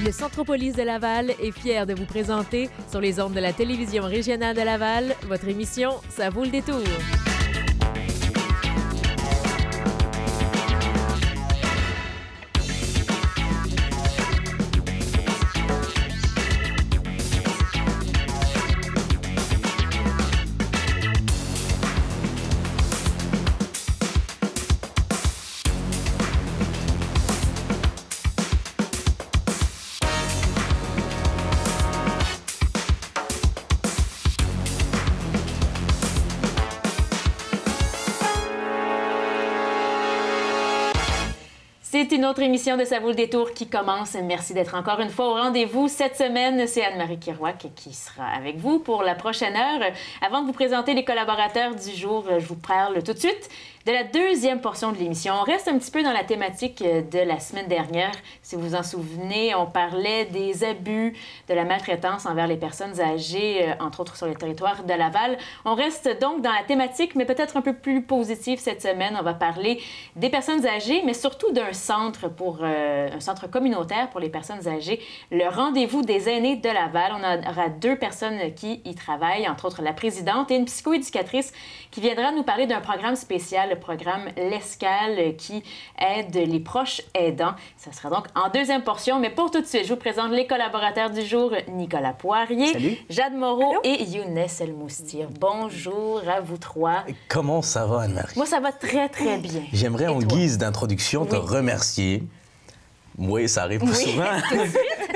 Le Centropolis de Laval est fier de vous présenter, sur les ondes de la télévision régionale de Laval, votre émission « Ça vaut le détour ». C'est une autre émission de Ça vaut le détour qui commence. Merci d'être encore une fois au rendez-vous. Cette semaine, c'est Anne-Marie Kirouac qui sera avec vous pour la prochaine heure. Avant de vous présenter les collaborateurs du jour, je vous parle tout de suite de la deuxième portion de l'émission. On reste un petit peu dans la thématique de la semaine dernière. Si vous vous en souvenez, on parlait des abus, de la maltraitance envers les personnes âgées, entre autres sur le territoire de Laval. On reste donc dans la thématique, mais peut-être un peu plus positive cette semaine. On va parler des personnes âgées, mais surtout d'un centre un centre communautaire pour les personnes âgées, le Rendez-vous des aînés de Laval. On aura deux personnes qui y travaillent, entre autres la présidente et une psychoéducatrice qui viendra nous parler d'un programme spécial, le programme L'Escale, qui aide les proches aidants. Ça sera donc en deuxième portion, mais pour tout de suite, je vous présente les collaborateurs du jour, Nicolas Poirier, Salut. Jade Moreau Allô? et Younes El Moustir. Bonjour à vous trois. Comment ça va, Anne-Marie? Moi, ça va très, très bien. J'aimerais, Et en toi? guise d'introduction, te remercier. Oui, ça arrive pas souvent.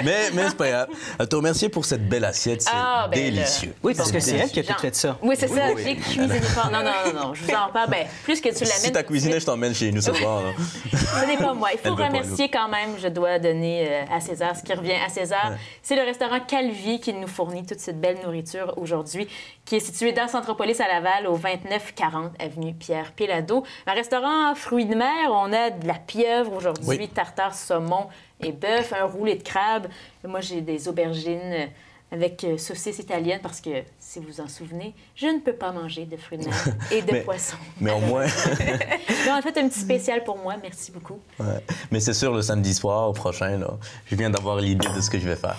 mais c'est pas grave. Te remercier pour cette belle assiette, c'est délicieux. Oui, parce que c'est elle qui a Genre- tout fait ça. Oui, c'est ça. oui. J'ai cuisiné fort. Non, je vous en parle. Ben, plus que tu l'amènes. Si t'as cuisiné, je t'emmène chez nous ce soir. là. Ce n'est pas moi. Il Elle faut veut pas, remercier quand même, je dois donner à César ce qui revient à César. Ouais. C'est le restaurant Calvi qui nous fournit toute cette belle nourriture aujourd'hui, qui est situé dans Centropolis à Laval, au 2940 avenue Pierre-Péladeau. Un restaurant fruits de mer. On a de la pieuvre aujourd'hui, Oui. tartare saumon et bœuf, un roulé de crabe. Moi, j'ai des aubergines avec saucisse italienne parce que, si vous en souvenez, je ne peux pas manger de fruits de mer et de poissons. Mais au moins, Donc, en fait, un petit spécial pour moi. Merci beaucoup. ouais. Mais c'est sûr, le samedi soir prochain, là, je viens d'avoir l'idée de ce que je vais faire.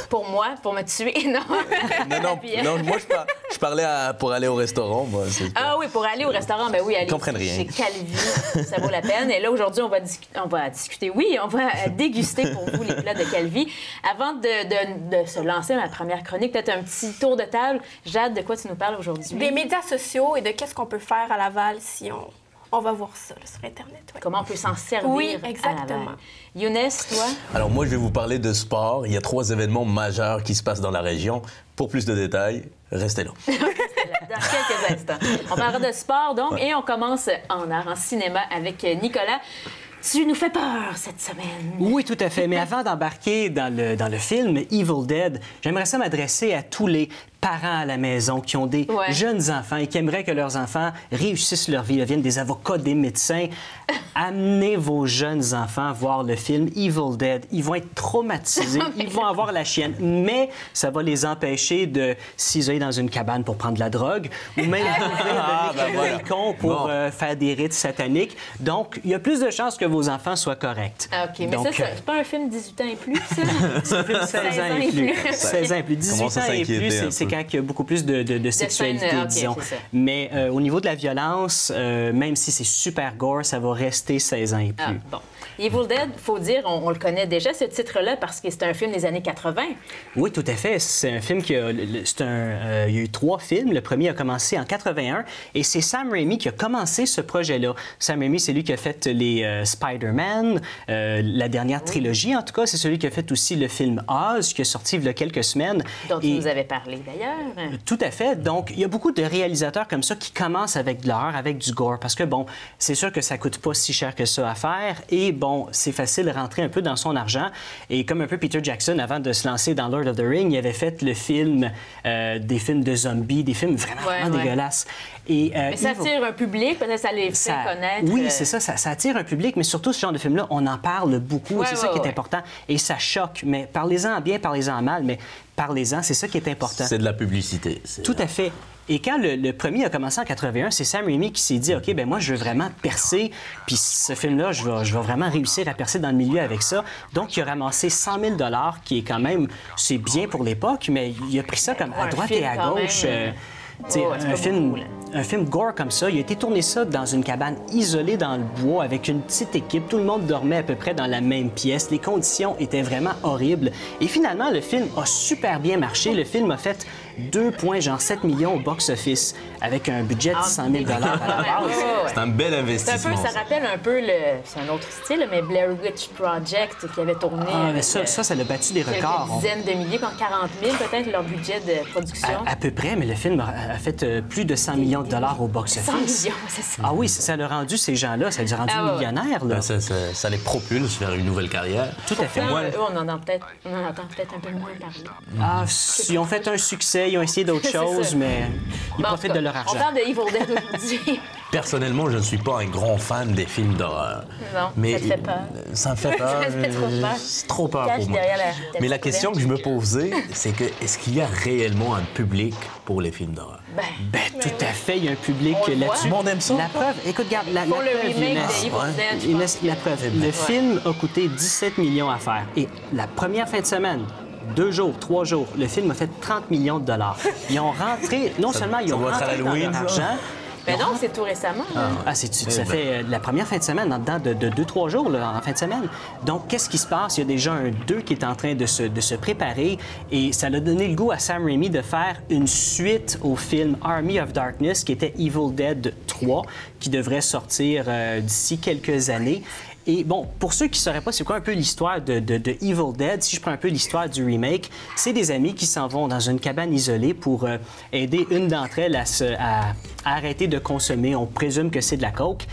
Pour moi, pour me tuer, non. Non, moi, je parlais pour aller au restaurant. Moi, Ah oui, pour aller au restaurant, ben oui, aller Ils comprennent rien. chez Calvi, ça vaut la peine. Et là, aujourd'hui, on va discuter, oui, on va déguster pour vous les plats de Calvi. Avant de se lancer dans la première chronique, peut-être un petit tour de table. Jade, de quoi tu nous parles aujourd'hui? Des médias sociaux et de qu'est-ce qu'on peut faire à Laval si on va voir ça là, sur Internet. Ouais. Comment on peut s'en servir Oui, à exactement. Laval. Younes, toi? Alors moi, je vais vous parler de sport. Il y a 3 événements majeurs qui se passent dans la région. Pour plus de détails, restez là. Dans quelques instants. On parlera de sport, donc, et on commence en art, en cinéma avec Nicolas. Tu nous fais peur cette semaine. Oui, tout à fait. Mais avant d'embarquer dans le film Evil Dead, j'aimerais ça m'adresser à tous les parents à la maison qui ont des jeunes enfants et qui aimeraient que leurs enfants réussissent leur vie, deviennent des avocats, des médecins. Amenez vos jeunes enfants voir le film Evil Dead. Ils vont être traumatisés, ils vont avoir la chienne, mais ça va les empêcher de s'isoler dans une cabane pour prendre de la drogue ou même d'ouvrir le balcon pour faire des rites sataniques. Donc, il y a plus de chances que vos enfants soient corrects. Ah, OK, mais Donc, ça, c'est pas un film 18 ans et plus, ça? c'est un film 16 ans et plus. 16 ans et plus. 18 Commence à ans et s'inquiéter plus, un c'est peu. quand il y a beaucoup plus de sexualité, scènes, OK, disons. c'est ça. Mais au niveau de la violence, même si c'est super gore, ça va rester 16 ans et plus. Ah, bon. Evil Dead, il faut dire, on le connaît déjà, ce titre-là, parce que c'est un film des années 80. Oui, tout à fait. C'est un film qui a... il y a eu 3 films. Le premier a commencé en 81 et c'est Sam Raimi qui a commencé ce projet-là. Sam Raimi, c'est lui qui a fait les Spider-Man, la dernière trilogie, en tout cas. C'est celui qui a fait aussi le film Oz, qui est sorti il y a quelques semaines. Dont tu nous avais parlé, d'ailleurs. Tout à fait. Donc, il y a beaucoup de réalisateurs comme ça qui commencent avec de l'horreur, avec du gore, parce que, bon, c'est sûr que ça coûte pas si cher que ça à faire et, bon, c'est facile de rentrer un peu dans son argent. Et comme un peu Peter Jackson, avant de se lancer dans Lord of the Rings, il avait fait le film, des films de zombies, des films vraiment dégueulasses. Et, mais ça attire un public, peut-être ça les fait connaître. Oui, c'est ça, ça attire un public, mais surtout, ce genre de film-là, on en parle beaucoup, et c'est ça qui est important. Et ça choque, mais parlez-en bien, parlez-en mal, mais parlez-en, c'est ça qui est important. C'est de la publicité. Tout à fait. Et quand le premier a commencé en 81, c'est Sam Raimi qui s'est dit, OK, ben moi, je veux vraiment percer, puis ce film-là, je vais vraiment réussir à percer dans le milieu avec ça. Donc, il a ramassé 100 000 $, qui est quand même, c'est bien pour l'époque, mais il a pris ça comme à droite et à gauche. Un film gore comme ça, il a été tourné ça dans une cabane isolée dans le bois avec une petite équipe. Tout le monde dormait à peu près dans la même pièce. Les conditions étaient vraiment horribles. Et finalement, le film a super bien marché. Le film a fait 2,7 millions au box-office avec un budget de 100 000 $ à la base. C'est un bel investissement. Ça rappelle un peu c'est un autre style, mais Blair Witch Project qui avait tourné. Mais ça a battu des records. Quelques dizaines de milliers, comme 40 000 peut-être leur budget de production. À peu près, mais le film a fait plus de 100 millions de dollars au box-office. 100 millions, c'est ça. Ah oui, ça l'a rendu ces gens-là, ça les a rendus millionnaires. Là. Ça les propulse vers une nouvelle carrière. Tout à fait. On en entend peut-être un peu moins parler. Ils ont fait un succès, ils ont essayé d'autres choses, mais ils profitent de leur argent. On parle de Evil Dead aujourd'hui. Personnellement, je ne suis pas un grand fan des films d'horreur. Non, mais ça te fait peur. Ça me fait peur. Ça me fait trop peur. C'est trop peur pour moi. Mais la question que je me posais, c'est que est-ce qu'il y a réellement un public pour les films d'horreur? Tout à fait, il y a un public là-dessus. Tout le monde aime ça. La preuve, écoute, regarde, la preuve, le film a coûté 17 millions à faire. Et la première fin de semaine, 2 jours, 3 jours, le film a fait 30 millions de $. Ils ont rentré, non seulement ils ont rentré dans leur argent, mais non, c'est tout récemment. Ça fait la première fin de semaine, dedans de 2-3 jours, là, en fin de semaine. Donc, qu'est-ce qui se passe? Il y a déjà un 2 qui est en train de se préparer et ça a donné le goût à Sam Raimi de faire une suite au film Army of Darkness, qui était Evil Dead 3, qui devrait sortir d'ici quelques années. Et bon, pour ceux qui ne sauraient pas c'est quoi un peu l'histoire de Evil Dead, si je prends un peu l'histoire du remake, c'est des amis qui s'en vont dans une cabane isolée pour aider une d'entre elles à arrêter de consommer. On présume que c'est de la coke.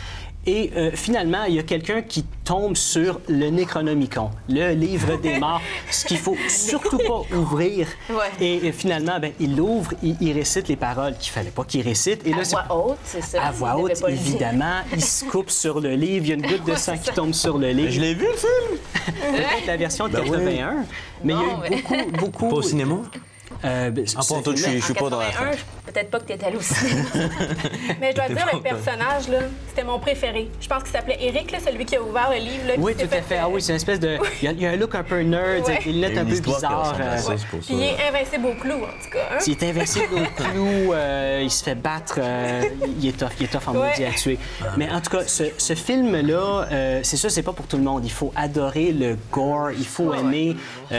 Et finalement, il y a quelqu'un qui tombe sur le Necronomicon, le livre des morts, ce qu'il faut surtout pas ouvrir. Et finalement, il l'ouvre, il récite les paroles qu'il fallait pas qu'il récite. Et là, à voix haute, c'est ça? À voix haute, évidemment. Il se coupe sur le livre, il y a une goutte de sang qui tombe sur le livre. Je l'ai vu, le film! Peut-être la version de 81, mais il y a eu beaucoup... Pas au cinéma? Je suis pas dans la Peut-être pas que tu es allé au cinéma. Mais je dois dire, le personnage, là, c'était mon préféré. Je pense qu'il s'appelait Eric, là, celui qui a ouvert le livre. Là, oui, tout à fait. Ah oui, c'est une espèce de... Il y a un look un peu nerd, avec des lunettes un peu bizarres. Puis il est invincible au clou, en tout cas. Hein? Il est invincible au clou, il se fait battre, il est tough en maudit à tuer. Mais en tout cas, ce film-là, c'est ça, c'est pas pour tout le monde. Il faut adorer le gore, il faut aimer...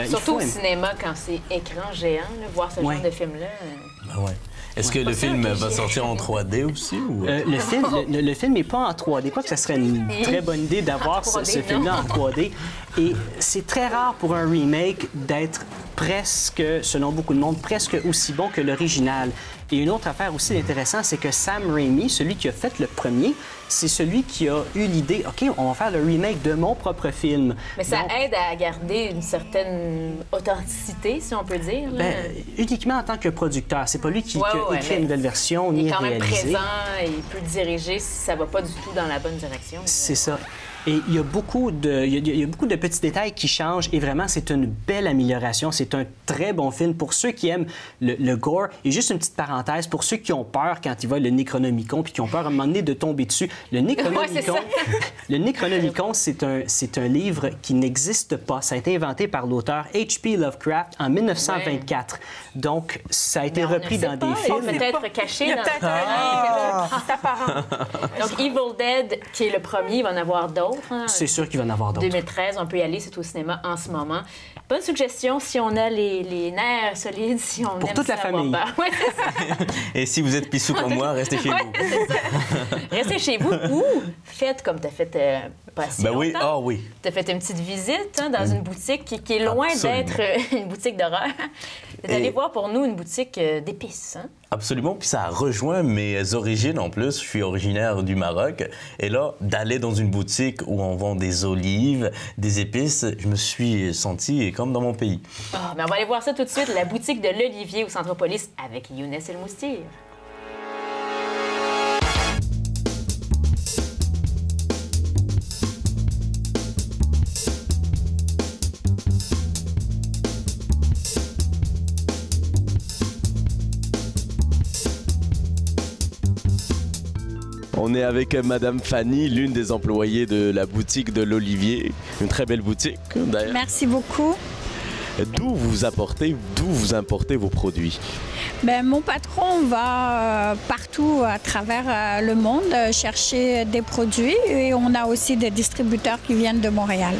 Surtout au cinéma, quand c'est écran géant, là, voir ce genre de film-là. Est-ce que le film va sortir en 3D aussi? Ou... le film n'est pas en 3D. Quoi que ça serait une très bonne idée d'avoir ce film-là en 3D. Et c'est très rare pour un remake d'être presque, selon beaucoup de monde, presque aussi bon que l'original. Et une autre affaire aussi intéressante, c'est que Sam Raimi, celui qui a fait le premier, c'est celui qui a eu l'idée, OK, on va faire le remake de mon propre film. Mais ça aide à garder une certaine authenticité, si on peut dire. Uniquement en tant que producteur. C'est pas lui qui a écrit une nouvelle version, ni réalisé. Il est quand même présent, il peut diriger si ça va pas du tout dans la bonne direction. C'est ça. Et il y a beaucoup de petits détails qui changent et vraiment, c'est une belle amélioration. C'est un très bon film pour ceux qui aiment le gore. Et juste une petite parenthèse, pour ceux qui ont peur quand ils voient le Necronomicon puis qui ont peur à un moment donné de tomber dessus, le Necronomicon, c'est un livre qui n'existe pas. Ça a été inventé par l'auteur H.P. Lovecraft en 1924. Donc, ça a été repris dans des films. Peut-être caché dans sa parent. Donc, Evil Dead, qui est le premier, il va en avoir d'autres. C'est sûr qu'il va en avoir d'autres. 2013, on peut y aller, c'est au cinéma en ce moment. Bonne suggestion si on a les nerfs solides, si on pour aime toute la famille. Ouais, c'est ça. Et si vous êtes pissou comme moi, restez chez vous. C'est ça. Restez chez vous ou faites comme tu as fait pas si longtemps. Oui. Tu as fait une petite visite dans une boutique qui est loin d'être une boutique d'horreur. Tu es allé voir pour nous une boutique d'épices. Hein? Absolument, puis ça rejoint mes origines en plus. Je suis originaire du Maroc. Et là, d'aller dans une boutique où on vend des olives, des épices, je me suis senti comme dans mon pays. Mais on va aller voir ça tout de suite, la boutique de l'Olivier au Centropolis avec Younes El Moustir. On est avec Madame Fanny, l'une des employées de la boutique de l'Olivier. Une très belle boutique, d'ailleurs. Merci beaucoup. D'où vous importez vos produits? Ben, mon patron va partout à travers le monde chercher des produits et on a aussi des distributeurs qui viennent de Montréal.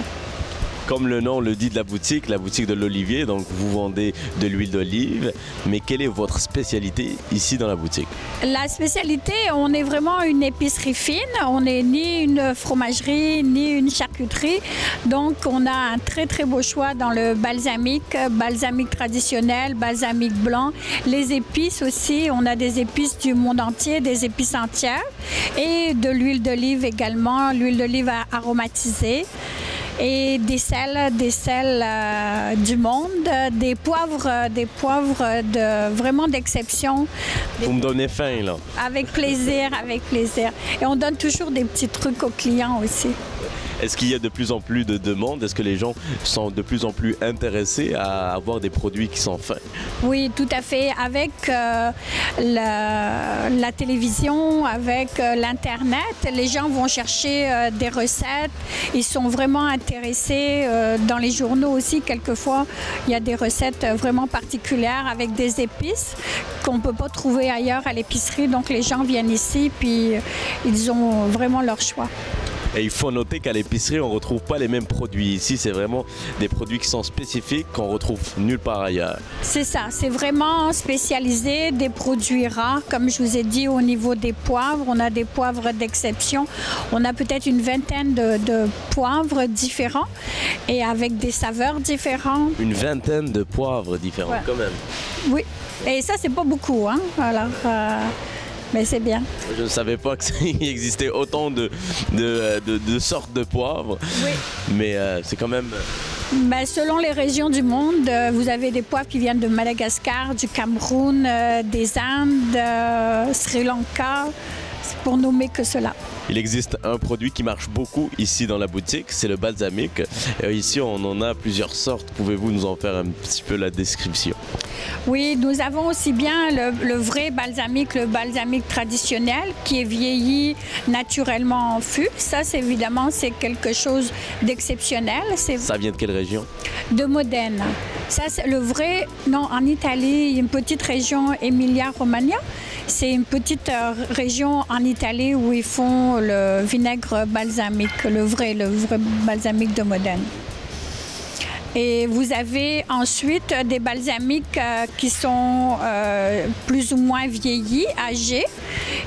Comme le nom le dit de la boutique de l'Olivier, donc vous vendez de l'huile d'olive, mais quelle est votre spécialité ici dans la boutique? La spécialité, on est vraiment une épicerie fine, on n'est ni une fromagerie, ni une charcuterie, donc on a un très très beau choix dans le balsamique traditionnel, balsamique blanc, les épices aussi, on a des épices du monde entier, des épices entières et de l'huile d'olive également, l'huile d'olive aromatisée. Et des sels du monde, des poivres vraiment d'exception. Vous me donnez faim, là. Avec plaisir, avec plaisir. Et on donne toujours des petits trucs aux clients aussi. Est-ce qu'il y a de plus en plus de demandes? Est-ce que les gens sont de plus en plus intéressés à avoir des produits qui sont fins? Oui, tout à fait. Avec la télévision, avec l'Internet, les gens vont chercher des recettes. Ils sont vraiment intéressés. Dans les journaux aussi, quelquefois, il y a des recettes vraiment particulières avec des épices qu'on ne peut pas trouver ailleurs à l'épicerie. Donc, les gens viennent ici, puis ils ont vraiment leur choix. Et il faut noter qu'à l'épicerie, on ne retrouve pas les mêmes produits. Ici, c'est vraiment des produits qui sont spécifiques, qu'on retrouve nulle part ailleurs. C'est ça, c'est vraiment spécialisé, des produits rares. Comme je vous ai dit, au niveau des poivres, on a des poivres d'exception. On a peut-être une vingtaine de poivres différents et avec des saveurs différentes. Une vingtaine de poivres différents, ouais. Quand même. Oui, et ça, c'est pas beaucoup, hein. Alors, mais c'est bien. Je ne savais pas qu'il existait autant de sortes de poivres. Oui. Mais c'est quand même... Ben, selon les régions du monde, vous avez des poivres qui viennent de Madagascar, du Cameroun, des Indes, Sri Lanka, pour nommer que cela. Il existe un produit qui marche beaucoup ici dans la boutique, c'est le balsamique. Ici, on en a plusieurs sortes. Pouvez-vous nous en faire un petit peu la description? Oui, nous avons aussi bien le vrai balsamique, le balsamique traditionnel qui est vieilli naturellement en fût. Ça, évidemment, c'est quelque chose d'exceptionnel. Ça vient de quelle région? De Modène. Ça, c'est le vrai... Non, en Italie, il y a une petite région, Emilia-Romagna. C'est une petite région en Italie où ils font le vinaigre balsamique, le vrai balsamique de Modène. Et vous avez ensuite des balsamiques qui sont plus ou moins vieillis, âgés.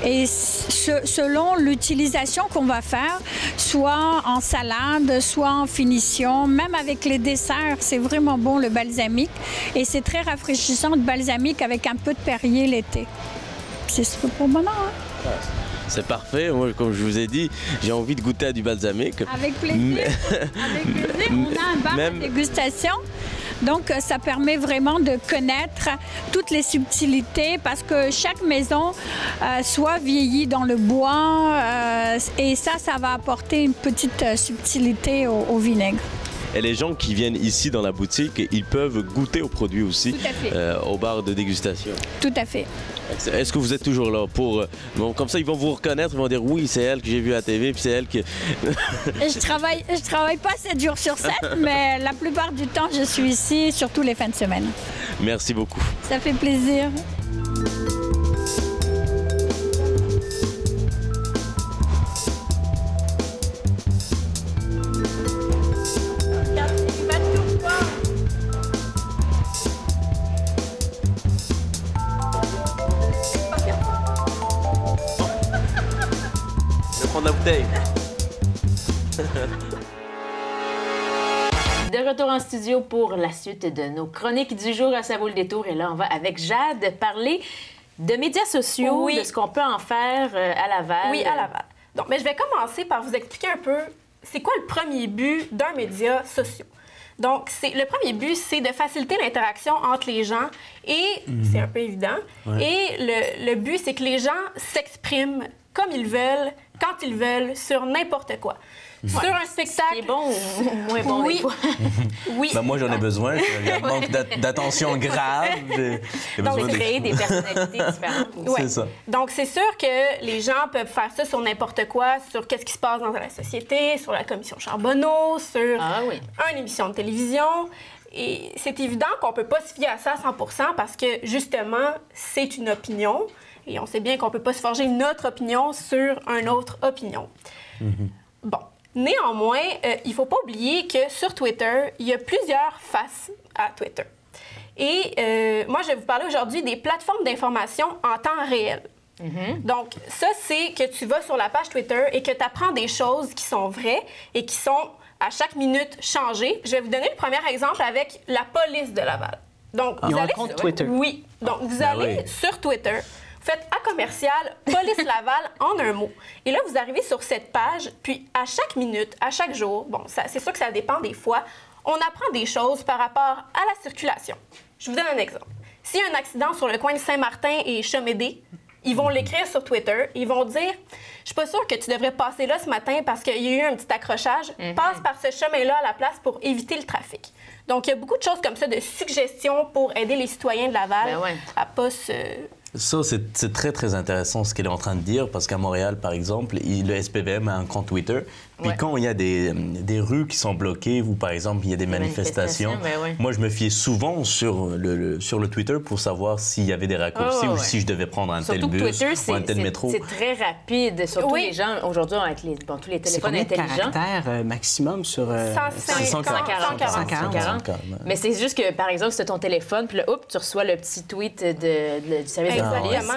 Et selon l'utilisation qu'on va faire, soit en salade, soit en finition, même avec les desserts, c'est vraiment bon le balsamique. Et c'est très rafraîchissant de balsamique avec un peu de Perrier l'été. C'est ce pour maintenant, hein? C'est parfait. Moi, comme je vous ai dit, j'ai envie de goûter à du balsamique. Avec plaisir. Avec plaisir. On a un bar de dégustation. Donc, ça permet vraiment de connaître toutes les subtilités parce que chaque maison soit vieillie dans le bois et ça va apporter une petite subtilité au vinaigre. Et les gens qui viennent ici dans la boutique, ils peuvent goûter aux produits aussi au bar de dégustation. Tout à fait. Est-ce que vous êtes toujours là pour... Bon, comme ça, ils vont vous reconnaître, ils vont dire oui, c'est elle que j'ai vue à la TV, puis c'est elle qui... je travaille pas 7 jours sur 7, mais la plupart du temps, je suis ici, surtout les fins de semaine. Merci beaucoup. Ça fait plaisir. La bouteille. De retour en studio pour la suite de nos chroniques du jour à Ça vaut le détour. Et là, on va avec Jade parler de médias sociaux, de ce qu'on peut en faire à Laval. Oui, à Laval. Donc, mais je vais commencer par vous expliquer un peu c'est quoi le premier but d'un média social. Donc, le premier but, c'est de faciliter l'interaction entre les gens et, c'est un peu évident, et le but, c'est que les gens s'expriment comme ils veulent, quand ils veulent, sur n'importe quoi. sur un spectacle. Qui est bon ou moins bon Oui. des fois. Oui. Ben, moi, j'en ai besoin. Il y a un manque d'attention grave. Donc, créer des personnalités différentes. Ouais. C'est ça. Donc, c'est sûr que les gens peuvent faire ça sur n'importe quoi, sur qu'est-ce qui se passe dans la société, sur la commission Charbonneau, sur une émission de télévision. Et c'est évident qu'on ne peut pas se fier à ça à 100% parce que, justement, c'est une opinion. Et on sait bien qu'on ne peut pas se forger notre opinion sur une autre opinion. Bon. Néanmoins, il ne faut pas oublier que sur Twitter, il y a plusieurs faces à Twitter. Et moi, je vais vous parler aujourd'hui des plateformes d'information en temps réel. Donc, ça, c'est que tu vas sur la page Twitter et que tu apprends des choses qui sont vraies et qui sont à chaque minute changées. Je vais vous donner le premier exemple avec la police de Laval. Donc, Ils ont un compte Twitter. Oui. Donc, vous allez sur Twitter, vous faites « commercial Police Laval » en un mot. Et là, vous arrivez sur cette page, puis à chaque minute, à chaque jour, bon, c'est sûr que ça dépend des fois, on apprend des choses par rapport à la circulation. Je vous donne un exemple. S'il y a un accident sur le coin de Saint-Martin et Chomédé, ils vont l'écrire sur Twitter. Ils vont dire « Je suis pas sûre que tu devrais passer là ce matin parce qu'il y a eu un petit accrochage. Passe par ce chemin-là à la place pour éviter le trafic. » Donc, il y a beaucoup de choses comme ça, de suggestions pour aider les citoyens de Laval à pas se... Ça, c'est très, très intéressant ce qu'elle est en train de dire, parce qu'à Montréal, par exemple, le SPVM a un compte Twitter. Puis quand il y a des rues qui sont bloquées ou, par exemple, il y a des manifestations, moi, je me fiais souvent sur le Twitter pour savoir s'il y avait des raccourcis ou si je devais prendre un tel bus Twitter, ou un tel métro. C'est très rapide, surtout les gens, aujourd'hui, avec tous les téléphones intelligents. C'est combien de caractères maximum sur... 140. Mais c'est juste que, par exemple, si tu as ton téléphone, puis là, tu reçois le petit tweet du service de police.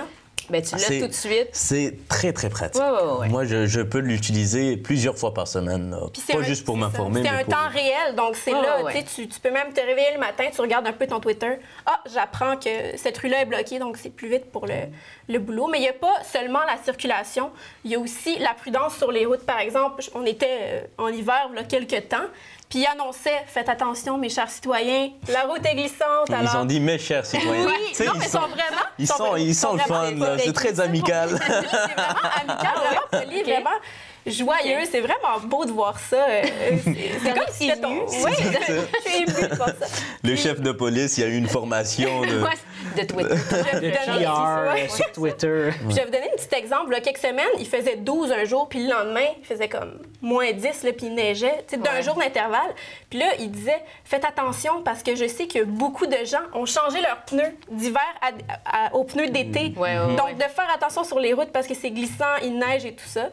Ben, tu l'as tout de suite. C'est très, très pratique. Ouais. Moi, je peux l'utiliser plusieurs fois par semaine. Pas juste pour m'informer, mais pour... C'est un temps réel, donc c'est là. Tu peux même te réveiller le matin, tu regardes un peu ton Twitter. Ah, j'apprends que cette rue-là est bloquée, donc c'est plus vite pour le boulot. Mais il n'y a pas seulement la circulation, il y a aussi la prudence sur les routes. Par exemple, on était en hiver, il y a quelques temps, puis il annonçait « Faites attention, mes chers citoyens, la route est glissante. » Ils ont dit « Mes chers citoyens. » Oui, non, mais ils sont le fun, là. C'est très amical. C'est vraiment amical, vraiment poli, vraiment joyeux. C'est vraiment beau de voir ça. C'est comme si c'était ton... Oui, je suis émue de voir ça. Le chef de police, il y a eu une formation de Twitter. De PR sur Twitter. Puis je vais vous donner un petit exemple. Là, quelques semaines, il faisait 12 un jour, puis le lendemain, il faisait comme moins 10, là, puis il neigeait, d'un jour d'intervalle. Puis là, il disait « Faites attention parce que je sais que beaucoup de gens ont changé leurs pneus d'hiver aux pneus d'été. Donc, de faire attention sur les routes parce que c'est glissant, il neige et tout ça. »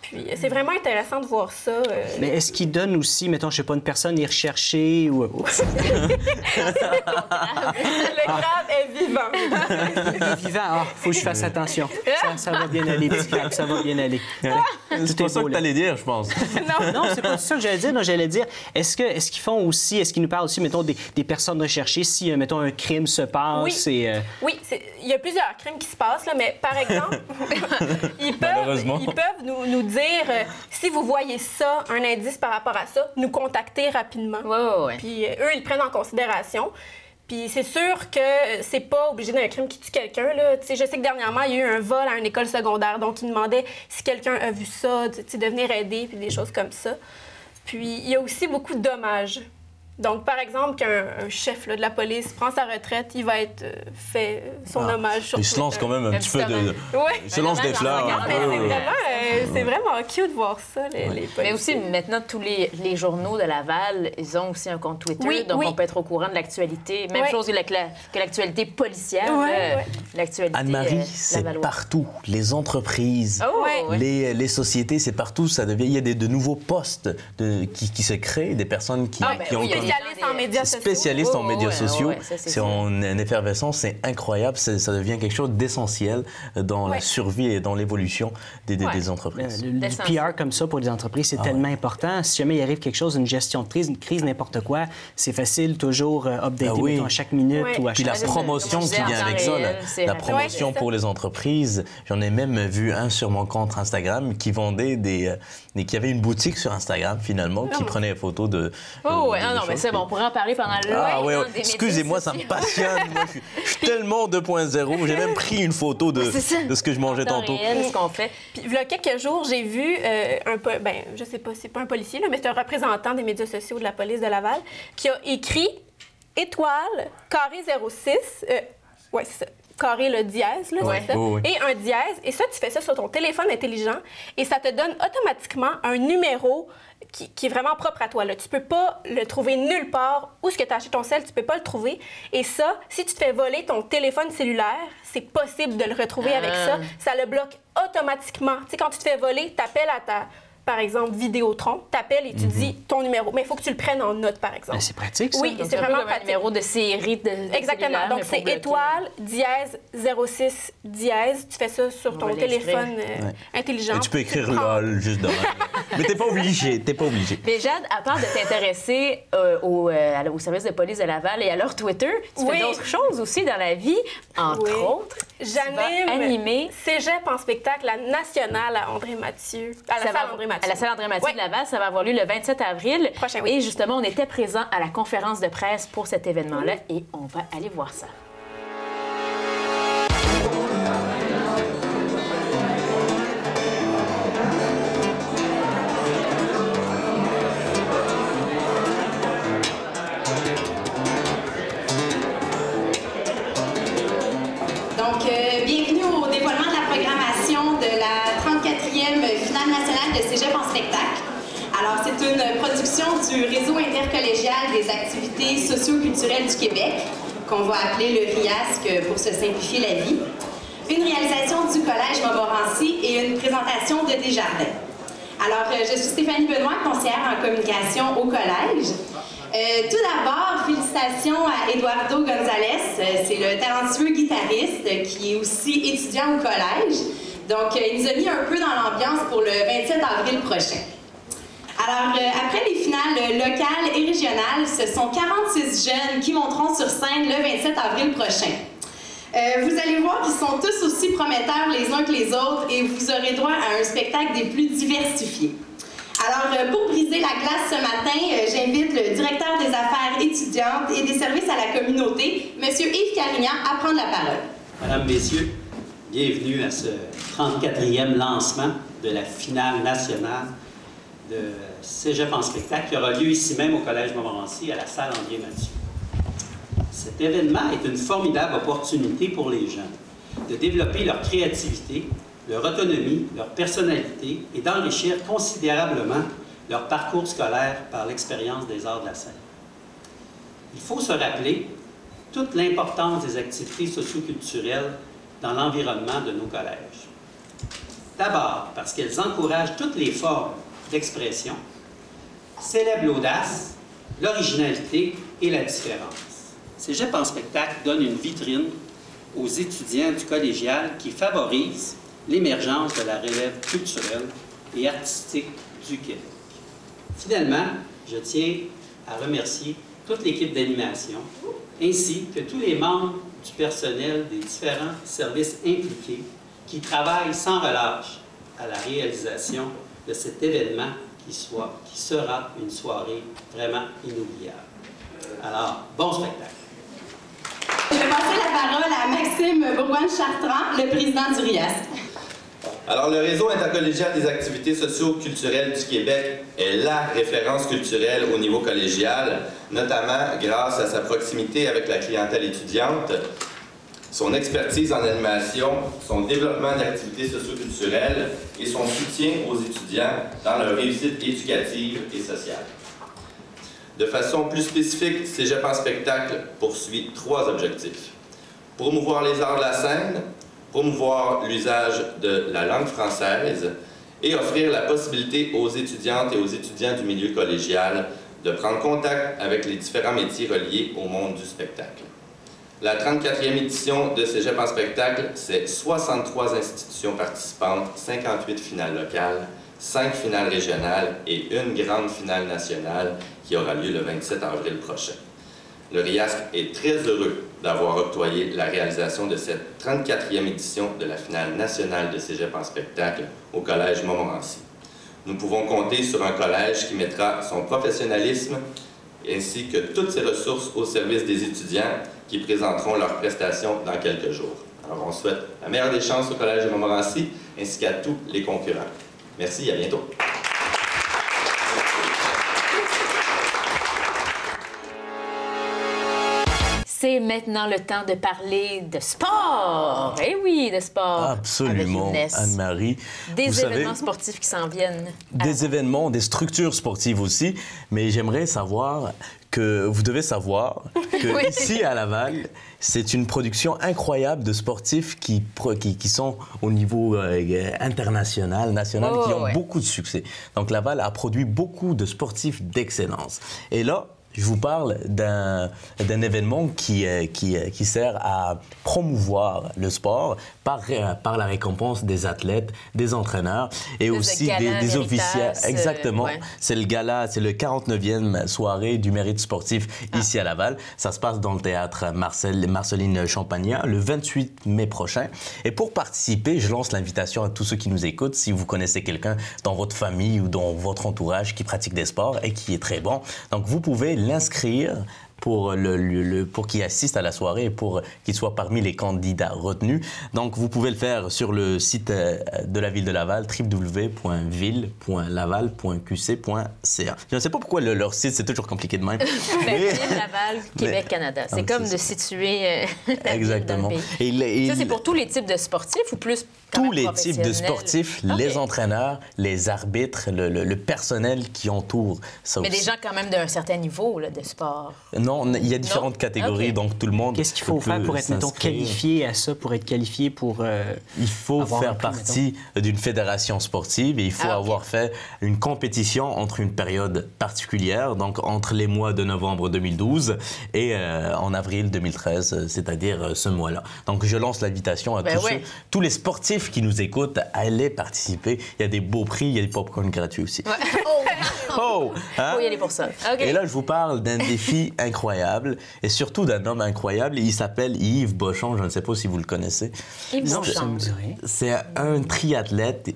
Puis c'est vraiment intéressant de voir ça. Mais est-ce qu'il donne aussi, mettons, je sais pas, une personne est recherchée ou... Le crabe est vivant. Il est vivant. Ah, faut que je fasse attention. Ça va bien aller, petit crabe, ça va bien aller. C'est pas ça que t'allais dire, je pense. Non, c'est pas ça que j'allais dire. Non, j'allais dire, est-ce qu'ils font aussi, est-ce qu'ils nous parlent aussi, mettons, des personnes recherchées si, mettons, un crime se passe et... Oui, il y a plusieurs crimes qui se passent, là, mais par exemple, ils peuvent nous dire si vous voyez ça, un indice par rapport à ça, nous contacter rapidement. Puis eux, ils prennent en considération. Puis c'est sûr que c'est pas obligé d'un crime qui tue quelqu'un. Là. Je sais que dernièrement, il y a eu un vol à une école secondaire. Donc, ils demandaient si quelqu'un a vu ça, de venir aider, puis des choses comme ça. Puis il y a aussi beaucoup de dommages. Donc, par exemple, qu'un chef de la police prend sa retraite, il va être fait son hommage sur Il se lance quand même un petit peu de... Il se lance des fleurs. C'est vraiment cute de voir ça, les policiers. Mais aussi, maintenant, tous les journaux de Laval, ils ont aussi un compte Twitter, donc on peut être au courant de l'actualité. Même chose que l'actualité policière, l'actualité Anne-Marie, c'est partout. Les entreprises, les sociétés, c'est partout. Ça devient... Il y a de nouveaux postes qui se créent, des personnes qui ont... Spécialistes en médias sociaux. C'est en effervescence, c'est incroyable. Ça devient quelque chose d'essentiel dans la survie et dans l'évolution des entreprises. Le PR comme ça pour les entreprises, c'est tellement important. Si jamais il arrive quelque chose, une gestion de crise, une crise, n'importe quoi, c'est facile toujours updater à chaque minute ou à chaque... Puis la promotion qui vient avec ça, la promotion pour les entreprises. J'en ai même vu un sur mon compte Instagram qui vendait qui avait une boutique sur Instagram, finalement, qui prenait des photos de... Non, mais ça, bon, on pourrait en parler pendant longtemps. Ah oui, excusez-moi, ça me passionne. Moi, je suis tellement 2.0. J'ai même pris une photo de ce que je mangeais tantôt. Réel, ce qu'on fait. Puis il y a quelques jours, j'ai vu je sais pas, c'est pas un policier, là, mais c'est un représentant des médias sociaux de la police de Laval qui a écrit étoile, carré 06, ouais, c'est ça. Carré le dièse, là, c'est ça, et un dièse. Et ça, tu fais ça sur ton téléphone intelligent et ça te donne automatiquement un numéro qui est vraiment propre à toi. Là. Tu peux pas le trouver nulle part. Où est-ce que tu as acheté ton sel, tu peux pas le trouver. Et ça, si tu te fais voler ton téléphone cellulaire, c'est possible de le retrouver avec ça. Ça le bloque automatiquement. Tu sais, quand tu te fais voler, tu appelles à par exemple, Vidéotron, t'appelles et tu dis ton numéro. Mais il faut que tu le prennes en note, par exemple. C'est pratique, ça. Oui, c'est vraiment pratique. Un numéro de série de exactement. Donc, c'est étoile, dièse, 06, dièse. Tu fais ça sur ton téléphone intelligent. Et tu peux écrire LOL juste devant. Mais t'es pas obligé, Mais Jade, à part de t'intéresser au service de police de Laval et à leur Twitter, tu fais d'autres choses aussi dans la vie. Entre autres, j'anime Cégep en spectacle, la nationale à André-Mathieu, à la salle André-Mathieu. À la salle André-Mathieu de Laval, ça va avoir lieu le 27 avril. Prochain, Et justement, on était présents à la conférence de presse pour cet événement-là et on va aller voir ça. Bienvenue au dévoilement de la programmation de la 34e finale nationale de Cégep en spectacle. Alors, c'est une production du Réseau intercollégial des activités socio-culturelles du Québec, qu'on va appeler le RIASC pour se simplifier la vie. Une réalisation du Collège Montmorency et une présentation de Desjardins. Alors, je suis Stéphanie Benoît, conseillère en communication au Collège. Tout d'abord, félicitations à Eduardo Gonzalez. C'est le talentueux guitariste qui est aussi étudiant au collège. Donc, il nous a mis un peu dans l'ambiance pour le 27 avril prochain. Alors, après les finales locales et régionales, ce sont 46 jeunes qui monteront sur scène le 27 avril prochain. Vous allez voir qu'ils sont tous aussi prometteurs les uns que les autres et vous aurez droit à un spectacle des plus diversifiés. Alors, pour briser la glace ce matin, j'invite le directeur des affaires étudiantes et des services à la communauté, M. Yves Carignan, à prendre la parole. Mesdames, Messieurs, bienvenue à ce 34e lancement de la finale nationale de Cégep en spectacle qui aura lieu ici même au Collège Montmorency à la salle André-Mathieu. Cet événement est une formidable opportunité pour les jeunes de développer leur créativité, leur autonomie, leur personnalité et d'enrichir considérablement leur parcours scolaire par l'expérience des arts de la scène. Il faut se rappeler toute l'importance des activités socio-culturelles dans l'environnement de nos collèges. D'abord, parce qu'elles encouragent toutes les formes d'expression, célèbrent l'audace, l'originalité et la différence. Cégep en spectacle donne une vitrine aux étudiants du collégial qui favorise l'émergence de la relève culturelle et artistique du Québec. Finalement, je tiens à remercier toute l'équipe d'animation, ainsi que tous les membres du personnel des différents services impliqués qui travaillent sans relâche à la réalisation de cet événement qui sera une soirée vraiment inoubliable. Alors, bon spectacle! Je vais passer la parole à Maxime Bourgoin-Chartrand, le président du RIASC. Alors, le Réseau intercollégial des activités socio-culturelles du Québec est la référence culturelle au niveau collégial, notamment grâce à sa proximité avec la clientèle étudiante, son expertise en animation, son développement d'activités socio-culturelles et son soutien aux étudiants dans leur réussite éducative et sociale. De façon plus spécifique, Cégep en spectacle poursuit 3 objectifs. Promouvoir les arts de la scène, promouvoir l'usage de la langue française et offrir la possibilité aux étudiantes et aux étudiants du milieu collégial de prendre contact avec les différents métiers reliés au monde du spectacle. La 34e édition de Cégep en spectacle, c'est 63 institutions participantes, 58 finales locales, 5 finales régionales et une grande finale nationale qui aura lieu le 27 avril prochain. Le RIASC est très heureux d'avoir octroyé la réalisation de cette 34e édition de la finale nationale de Cégep en spectacle au Collège Montmorency. Nous pouvons compter sur un collège qui mettra son professionnalisme ainsi que toutes ces ressources au service des étudiants qui présenteront leurs prestations dans quelques jours. Alors, on souhaite la meilleure des chances au Collège de Montmorency, ainsi qu'à tous les concurrents. Merci et à bientôt. C'est maintenant le temps de parler de sport. Eh oui, de sport. Absolument, Anne-Marie. Des événements sportifs qui s'en viennent. Des événements, des structures sportives aussi. Mais j'aimerais savoir que vous devez savoir que ici à Laval, c'est une production incroyable de sportifs qui sont au niveau international, national, qui ont beaucoup de succès. Donc Laval a produit beaucoup de sportifs d'excellence. Et là, je vous parle d'un événement qui sert à promouvoir le sport par la récompense des athlètes, des entraîneurs et aussi des officiels. Exactement. C'est le gala, c'est le 49e soirée du mérite sportif ici à Laval. Ça se passe dans le théâtre Marceline Champagnat le 28 mai prochain. Et pour participer, je lance l'invitation à tous ceux qui nous écoutent. Si vous connaissez quelqu'un dans votre famille ou dans votre entourage qui pratique des sports et qui est très bon, donc vous pouvez l'inscrire pour qu'il assiste à la soirée et pour qu'il soit parmi les candidats retenus. Donc, vous pouvez le faire sur le site de la Ville de Laval, www.ville.laval.qc.ca. Je ne sais pas pourquoi leur site, c'est toujours compliqué de même. Ville, Laval, Québec, Canada. C'est comme de situer exactement. Dans le pays. Ça, c'est pour tous les types de sportifs ou plus tous les types de sportifs, les entraîneurs, les arbitres, le personnel qui entoure ça. Mais aussi. des gens quand même d'un certain niveau là, de sport. Non, il y a différentes catégories, donc tout le monde. Qu'est-ce qu'il faut faire pour être, mettons, qualifié à ça, pour être qualifié pour. Il faut faire partie d'une fédération sportive et il faut avoir fait une compétition entre une période particulière, donc entre les mois de novembre 2012 et en avril 2013, c'est-à-dire ce mois-là. Donc je lance l'invitation à tous les sportifs qui nous écoutent, allez participer. Il y a des beaux prix, il y a des pop-corn gratuits aussi. Hein? Faut y aller pour ça. Okay. Et là, je vous parle d'un défi incroyable et surtout d'un homme incroyable. Il s'appelle Yves Bochon. Je ne sais pas si vous le connaissez. Yves Bochon. C'est un triathlète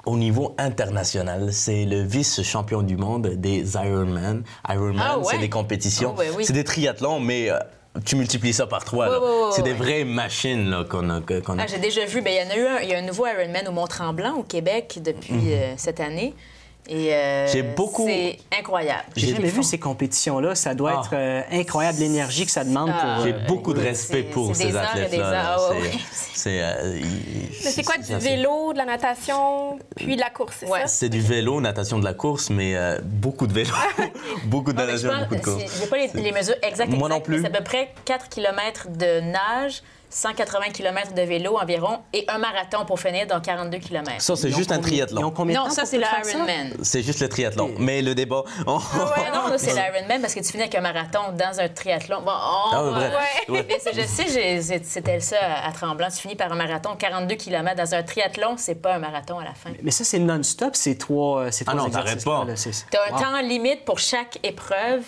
au niveau international. C'est le vice-champion du monde des Ironman. C'est des compétitions. C'est des triathlons, mais... tu multiplies ça par 3. C'est des vraies machines là, qu'on a. J'ai déjà vu. Il y a un nouveau Ironman au Mont-Tremblant, au Québec, depuis cette année. Et c'est incroyable. J'ai jamais vu ces compétitions-là. Ça doit être incroyable l'énergie que ça demande pour... J'ai beaucoup de respect pour ces athlètes-là. Mais c'est quoi, du vélo, de la natation, puis de la course, c'est ça? C'est du vélo, natation, de la course, mais beaucoup de vélo, beaucoup de natation, beaucoup de course. Je n'ai pas les mesures exactes. Moi non plus. C'est à peu près 4 km de nage, 180 km de vélo environ et un marathon pour finir dans 42 km. Ça, c'est juste un triathlon. Non, ça, c'est l'Ironman. C'est juste le triathlon. Mais le débat... Non, c'est l'Ironman parce que tu finis avec un marathon dans un triathlon. Je sais, c'était ça à Tremblant. Tu finis par un marathon 42 km dans un triathlon, c'est pas un marathon à la fin. Mais ça, c'est non-stop, c'est trois non, t'arrêtes pas. Tu as un temps limite pour chaque épreuve.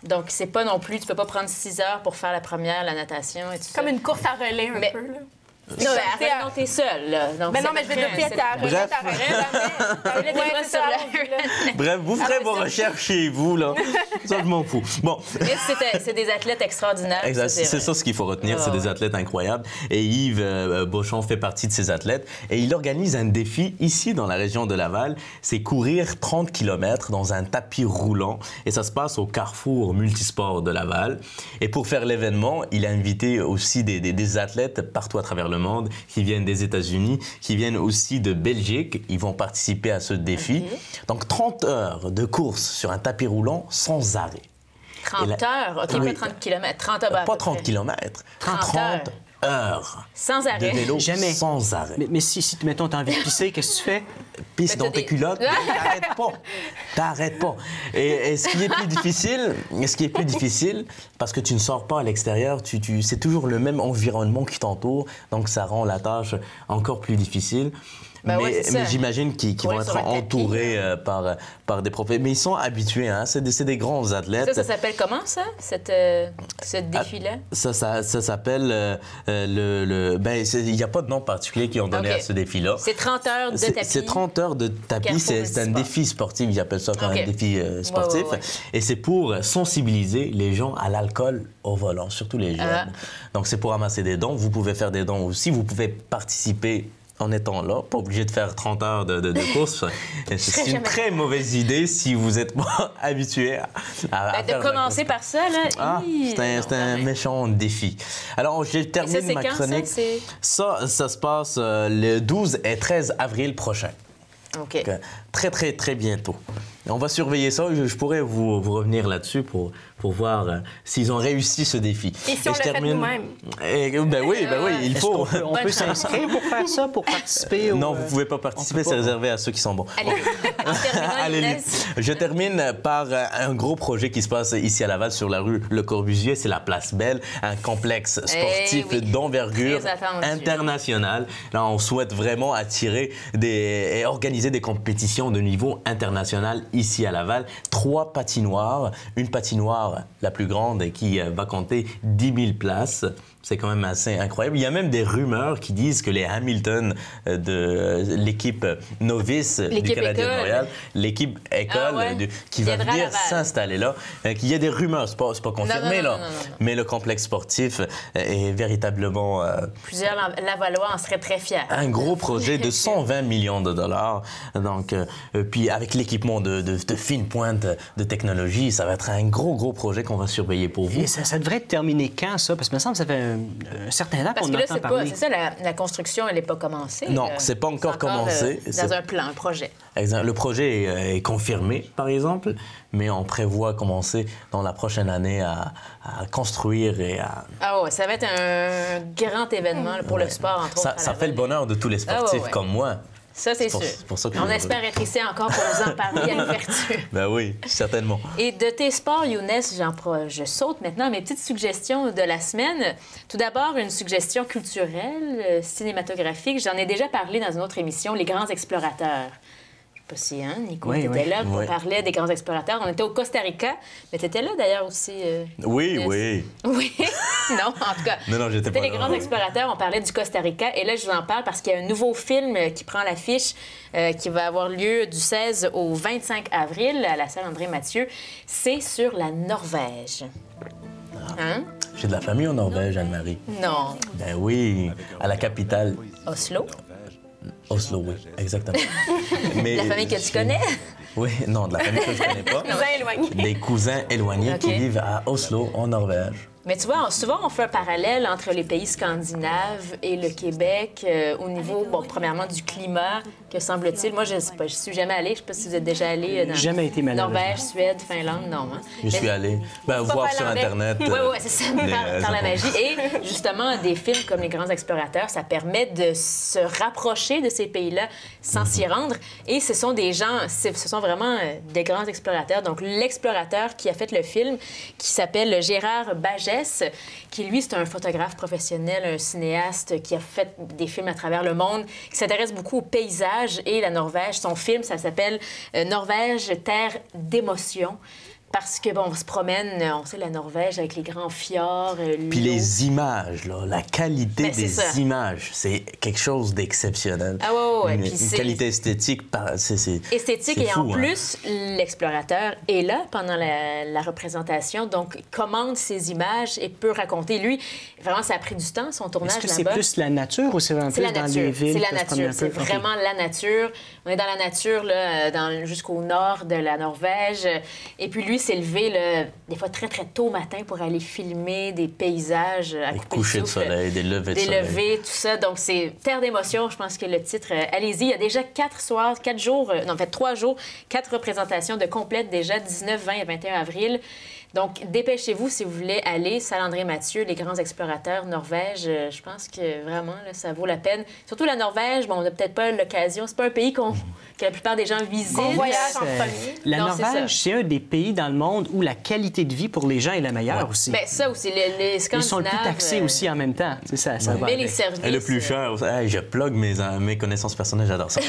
Donc, c'est pas non plus... Tu peux pas prendre 6 heures pour faire la première, la natation et tout ça. Comme une course à relais, un peu, là. Non, t'es seule, là. Donc, mais non, mais je vais dire, Bref, vous ferez vos recherches chez vous, là. Ça, je m'en fous. Bon. C'est des athlètes extraordinaires. Exact. C'est ça ce qu'il faut retenir. C'est des athlètes incroyables. Et Yves Bochon fait partie de ces athlètes. Et il organise un défi ici, dans la région de Laval. C'est courir 30 km dans un tapis roulant. Et ça se passe au Carrefour Multisport de Laval. Et pour faire l'événement, il a invité aussi des athlètes partout à travers le monde, qui viennent des États-Unis, qui viennent aussi de Belgique. Ils vont participer à ce défi. Donc, 30 heures de course sur un tapis roulant sans arrêt. 30 heures? OK, pas 30 km. 30 heures. Pas 30 km. 30 heures. Sans arrêt. De vélo, jamais. Sans arrêt. Mais si mettons, t'as envie de pisser, qu'est-ce que tu fais? Pisse dans tes culottes, t'arrêtes pas. T'arrêtes pas. Et ce qui est plus difficile, parce que tu ne sors pas à l'extérieur, c'est toujours le même environnement qui t'entoure, donc ça rend la tâche encore plus difficile. mais j'imagine qu'ils vont être entourés par des professionnels. Mais ils sont habitués, hein? C'est des grands athlètes. Ça s'appelle comment, ça, ce défi-là? Ça s'appelle il n'y a pas de nom particulier qu'ils ont donné à ce défi-là. C'est 30 heures de tapis. C'est 30 heures de tapis. C'est un défi sportif. Ils appellent ça un défi sportif. Et c'est pour sensibiliser les gens à l'alcool au volant, surtout les jeunes. Donc, c'est pour amasser des dons. Vous pouvez faire des dons aussi. Vous pouvez participer en étant là, pas obligé de faire 30 heures de course. C'est une très mauvaise idée si vous n'êtes pas habitué à de commencer par ça, là. C'est un méchant défi. Alors, je termine ma chronique. Ça se passe le 12 et 13 avril prochain. OK. Donc, très, très, très bientôt. On va surveiller ça. Je pourrais vous revenir là-dessus pour voir s'ils ont réussi ce défi. Et si on le fait nous-mêmes? Ben oui, il faut. On peut s'inscrire pour faire ça, pour participer? Non, vous ne pouvez pas participer. C'est réservé à ceux qui sont bons. Allez, je termine par un gros projet qui se passe ici à Laval, sur la rue Le Corbusier. C'est la Place Belle, un complexe sportif d'envergure internationale. Là, on souhaite vraiment attirer et organiser des compétitions de niveau international ici à Laval. 3 patinoires. Une patinoire la plus grande qui va compter 10 000 places. C'est quand même assez incroyable. Il y a même des rumeurs qui disent que les Hamilton de l'équipe novice du Canadien de Montréal, l'équipe école qui va venir s'installer là, qu'il y a des rumeurs, c'est pas confirmé non. Mais le complexe sportif est véritablement... Plusieurs Lavallois en seraient très fiers. Un gros projet de 120 millions de dollars. Donc, puis avec l'équipement de fine pointe de technologie, ça va être un gros projet qu'on va surveiller pour vous. Et ça devrait être terminé quand, ça? Parce que me semble que ça fait un certain temps qu'on entend parler. C'est ça, la construction, elle n'est pas commencée. Non, c'est pas encore commencé. Dans un plan, un projet. Exact. Le projet est confirmé, par exemple, mais on prévoit commencer dans la prochaine année à construire et à... Ah ouais, ça va être un grand événement pour le sport, entre autres. Ça fait le bonheur de tous les sportifs comme moi. Ça, c'est sûr. On espère être ici encore pour vous en parler à l'ouverture. Ben oui, certainement. Et de tes sports, Younes, je saute maintenant à mes petites suggestions de la semaine. Tout d'abord, une suggestion culturelle, cinématographique. J'en ai déjà parlé dans une autre émission, Les Grands Explorateurs. Je sais pas si, Nico, tu étais là, on parlait des grands explorateurs. On était au Costa Rica, mais tu étais là d'ailleurs aussi. Oui. Oui? Non, en tout cas. Non, j'étais pas là. Les grands explorateurs, on parlait du Costa Rica. Et là, je vous en parle parce qu'il y a un nouveau film qui prend l'affiche, qui va avoir lieu du 16 au 25 avril à la salle André-Mathieu. C'est sur la Norvège. Hein? J'ai de la famille en Norvège, Anne-Marie. Non. Ben oui, à la capitale. Oslo? Oslo, oui, exactement. Mais la famille que tu connais? Oui, non, de la famille que je connais pas. Cousins éloignés. Des cousins éloignés qui vivent à Oslo, en Norvège. Mais tu vois, souvent, on fait un parallèle entre les pays scandinaves et le Québec au niveau, premièrement, du climat, que semble-t-il. Moi, je ne suis jamais allée. Je ne sais pas si vous êtes déjà allée dans jamais été Norvège, Suède, Finlande, non. Hein? Je suis allée. Voir sur Internet. Oui, c'est ça, par la magie. Et justement, des films comme Les Grands Explorateurs, ça permet de se rapprocher de ces pays-là sans s'y rendre. Et ce sont des gens, ce sont vraiment des grands explorateurs. Donc, l'explorateur qui a fait le film, qui s'appelle Gérard Bagès, qui, lui, c'est un photographe professionnel, un cinéaste qui a fait des films à travers le monde, qui s'intéresse beaucoup aux paysages et la Norvège. Son film, ça s'appelle Norvège, terre d'émotion. Parce que, on se promène, on sait, la Norvège avec les grands fjords. Puis les images, là, la qualité des images, c'est quelque chose d'exceptionnel. Ah ouais. Une qualité esthétique, esthétique, et fou, en plus, l'explorateur est là pendant la représentation, donc commande ces images et peut raconter. Lui, vraiment, ça a pris du temps, son tournage là-bas. Est-ce que c'est plus la nature ou c'est vraiment plus dans les villes? C'est la nature, c'est vraiment la nature. On est dans la nature, là, jusqu'au nord de la Norvège. Et puis lui, s'est levé, là, des fois très, très tôt au matin pour aller filmer des paysages à des couchers de soleil, des levées de soleil. Des levées, tout ça. Donc, c'est Terre d'émotion, je pense que le titre. Allez-y, il y a déjà 3 jours, 4 représentations de complètes déjà, 19, 20 et 21 avril. Donc, dépêchez-vous si vous voulez aller. Salle André-Mathieu, les grands explorateurs, Norvège, je pense que vraiment, là, ça vaut la peine. Surtout la Norvège, bon, on n'a peut-être pas l'occasion. C'est pas un pays que la plupart des gens visitent. On voyage en premier. La Norvège, c'est un des pays dans le monde où la qualité de vie pour les gens est la meilleure aussi. Bien, ça aussi, les Scandinaves... Ils sont le plus taxés aussi en même temps. Ça va mais les services... Et le plus cher, je plug mes connaissances personnelles, j'adore ça.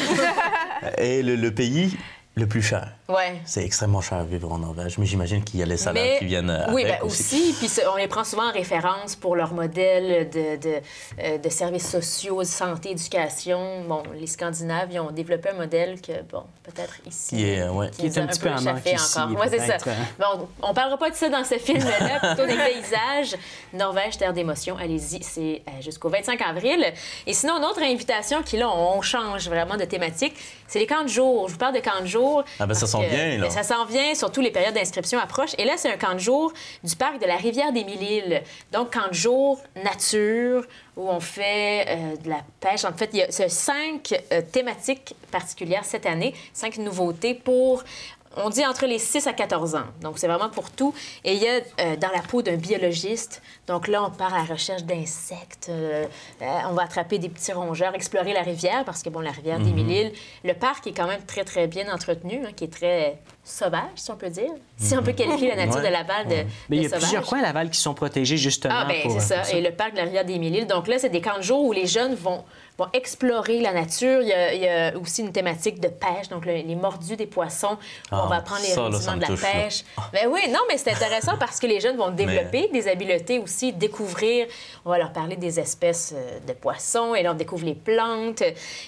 Et le pays... le plus cher. Ouais. C'est extrêmement cher vivre en Norvège, mais j'imagine qu'il y a les salaires qui viennent avec. Oui, bien aussi. Puis on les prend souvent en référence pour leur modèle de services sociaux, de santé, éducation. Bon, les Scandinaves, ils ont développé un modèle que, bon, peut-être ici... Qui est un petit peu en manque ici. Oui, c'est ça. Bon, on ne parlera pas de ça dans ce film-là, plutôt des paysages. Norvège, terre d'émotion, allez-y, c'est jusqu'au 25 avril. Et sinon, une autre invitation qui, là, on change vraiment de thématique, c'est les camps de jour. Je vous parle de camps de jour. Ah ben ça s'en vient, là. Ça s'en vient, surtout les périodes d'inscription approchent. Et là, c'est un camp de jour du parc de la rivière des Mille-Îles. Donc, camp de jour, nature, où on fait de la pêche. En fait, il y a 5 thématiques particulières cette année, 5 nouveautés pour... On dit entre les 6 à 14 ans. Donc, c'est vraiment pour tout. Et il y a dans la peau d'un biologiste. Donc là, on part à la recherche d'insectes. On va attraper des petits rongeurs, explorer la rivière, parce que, bon, la rivière des Mille-Îles, le parc est quand même très, très bien entretenu, qui est très sauvage, si on peut dire. Si on peut qualifier la nature de Laval de Mais il y a sauvage. Plusieurs coins à Laval qui sont protégés, justement. Ah, bien, c'est ça. Et le parc de la rivière des Mille-Îles. Donc là, c'est des camps de jour où les jeunes vont explorer la nature. Il y a aussi une thématique de pêche, donc les mordus des poissons. On va apprendre les rudiments de la pêche. Ben oui, non, mais c'est intéressant parce que les jeunes vont développer des habiletés aussi, découvrir. On va leur parler des espèces de poissons et leur découvre les plantes.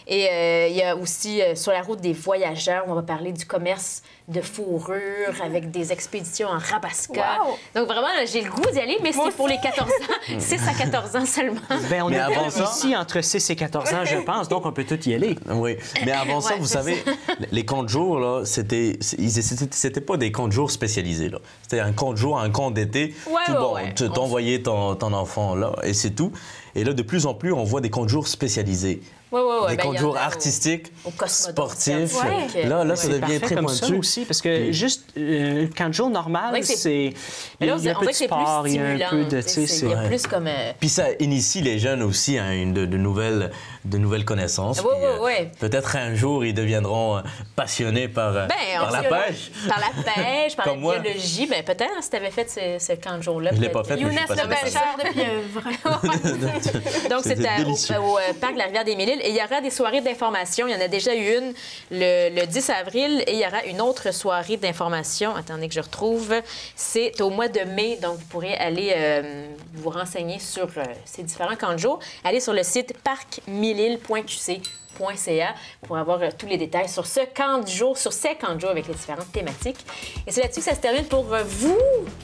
Et il y a aussi sur la route des voyageurs, on va parler du commerce de fourrure avec des expéditions en Rabasca. Wow. Donc vraiment, j'ai le goût d'y aller, mais c'est pour les 14 ans. 6 à 14 ans seulement. Bien, on est ici entre 6 et 14 ans, je pense, donc on peut tout y aller. Oui, mais avant ça, vous savez, les camps de jour, là, c'était pas des camps de jour spécialisés, là. C'était un camp de jour, un camp d'été. T'envoyais ton enfant là, et c'est tout. Et là, de plus en plus, on voit des camps de jour spécialisés. Des camps de jour artistiques, sportifs. Là, ça devient très pointu. Aussi, parce que juste un camp de jour normal, c'est... Il y a un peu de sport, il y a un peu de... Il y a plus comme... Puis ça initie les jeunes aussi à de nouvelles connaissances. Peut-être un jour, ils deviendront passionnés par la pêche. Par la pêche, par la biologie. Bien, peut-être, si tu avais fait ce camp de jour-là. Je ne l'ai pas fait, mais je suis passionné par ça. de pieuvre. Donc, c'est au parc de la rivière des Mille-Îles. Et il y aura des soirées d'information. Il y en a déjà eu une le 10 avril et il y aura une autre soirée d'information. Attendez que je retrouve. C'est au mois de mai. Donc, vous pourrez aller vous renseigner sur ces différents camps de jour. Allez sur le site parcmilleîles.qc.ca pour avoir tous les détails sur ce camp de jour, sur ces camps de jour avec les différentes thématiques. Et c'est là-dessus que ça se termine pour vous,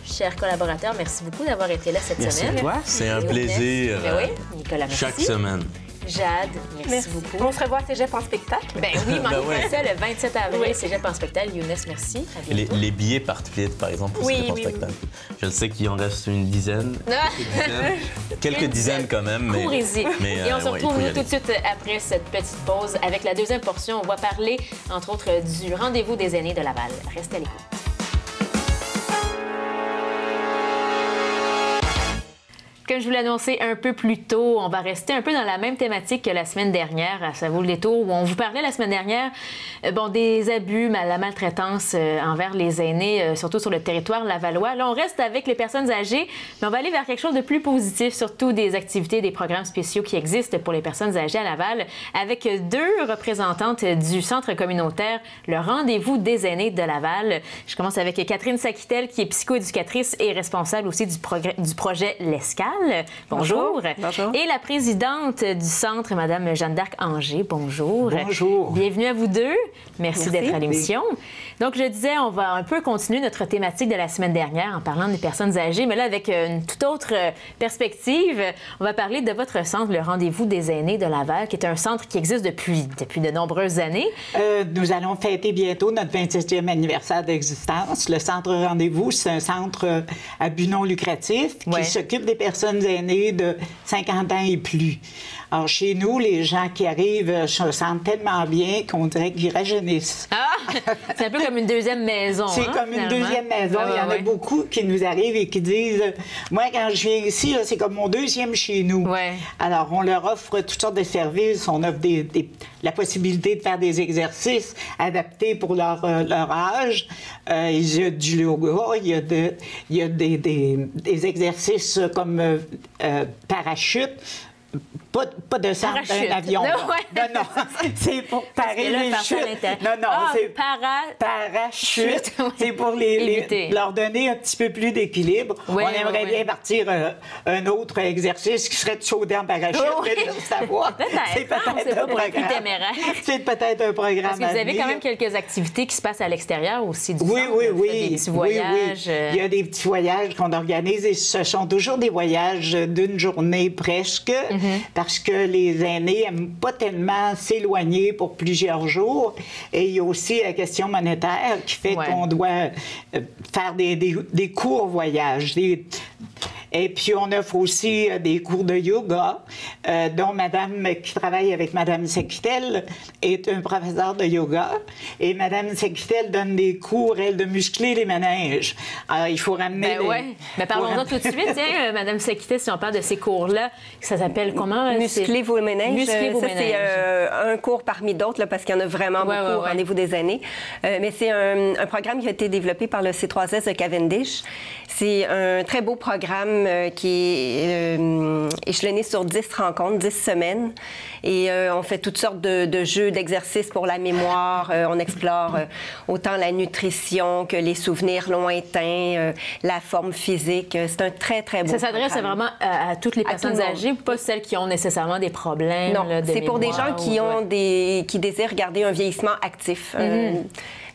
chers collaborateurs. Merci beaucoup d'avoir été là cette semaine. Merci à toi. C'est un plaisir. Nicolas, merci. Chaque semaine. Jade, merci beaucoup. On se revoit à Cégep en spectacle. Ben oui, manquez pas ça le 27 avril, Cégep en spectacle. Younes, merci. Les billets partent vite, par exemple, pour Cégep en spectacle. Je sais qu'il en reste une dizaine. Quelques dizaines quand même. Courez-y. Et on se retrouve tout de suite après cette petite pause avec la deuxième portion. On va parler, entre autres, du rendez-vous des aînés de Laval. Restez à l'écoute. Comme je vous l'ai annoncé un peu plus tôt, on va rester un peu dans la même thématique que la semaine dernière, à Ça vaut le détour, où on vous parlait la semaine dernière des abus, la maltraitance envers les aînés, surtout sur le territoire lavallois. Là, on reste avec les personnes âgées, mais on va aller vers quelque chose de plus positif, surtout des activités, des programmes spéciaux qui existent pour les personnes âgées à Laval, avec 2 représentantes du centre communautaire, le Rendez-vous des aînés de Laval. Je commence avec Catherine Saquitel, qui est psychoéducatrice et responsable aussi du projet L'Escale. Bonjour. Bonjour. Et la présidente du centre, Mme Jeanne d'Arc Anger. Bonjour. Bonjour. Bienvenue à vous deux. Merci d'être à l'émission. Donc, je disais, on va un peu continuer notre thématique de la semaine dernière en parlant des personnes âgées, mais là, avec une toute autre perspective. On va parler de votre centre, le Rendez-vous des aînés de Laval, qui est un centre qui existe depuis de nombreuses années. Nous allons fêter bientôt notre 27e anniversaire d'existence. Le centre Rendez-vous, c'est un centre à but non lucratif qui s'occupe des personnes aînées de 50 ans et plus. Alors, chez nous, les gens qui arrivent se sentent tellement bien qu'on dirait qu'ils rajeunissent. C'est un peu comme une deuxième maison. C'est comme une deuxième maison. Il y en a beaucoup qui nous arrivent et qui disent moi, quand je viens ici, c'est comme mon deuxième chez nous. Ouais. Alors, on leur offre toutes sortes de services. On offre la possibilité de faire des exercices adaptés pour leur âge. Il y a du yoga, il y a des exercices comme parachute. Pas de centre d'un avion. Non, c'est pour parer les chutes. Non, c'est parachute. C'est pour leur donner un petit peu plus d'équilibre. On aimerait bien partir un autre exercice qui serait de sauter en parachute. Mais de savoir, c'est peut-être un programme. C'est peut-être un programme. Parce que vous avez quand même quelques activités qui se passent à l'extérieur aussi du centre. Oui. Des petits voyages. Il y a des petits voyages qu'on organise et ce sont toujours des voyages d'une journée presque. Parce que les aînés n'aiment pas tellement s'éloigner pour plusieurs jours. Et il y a aussi la question monétaire qui fait qu'on doit faire des courts voyages. Et puis, on offre aussi des cours de yoga, dont Madame qui travaille avec Madame Sequitel est un professeur de yoga. Et Madame Sequitel donne des cours, elle, de muscler les méninges. Alors, il faut ramener... Mais parlons-en tout de suite. Tiens, Madame Sequitel, si on parle de ces cours-là, ça s'appelle comment? Muscler vos méninges. Muscler vos méninges. C'est un cours parmi d'autres, parce qu'il y en a vraiment beaucoup au rendez-vous des aînés. Mais c'est un programme qui a été développé par le C3S de Cavendish. C'est un très beau programme qui est échelonné sur 10 rencontres, 10 semaines. Et on fait toutes sortes de jeux, d'exercices pour la mémoire. On explore autant la nutrition que les souvenirs lointains, la forme physique. C'est un très, très beau Ça s'adresse vraiment à toutes les personnes âgées, pas celles qui ont nécessairement des problèmes de mémoire. Non, c'est pour des gens qui désirent garder un vieillissement actif.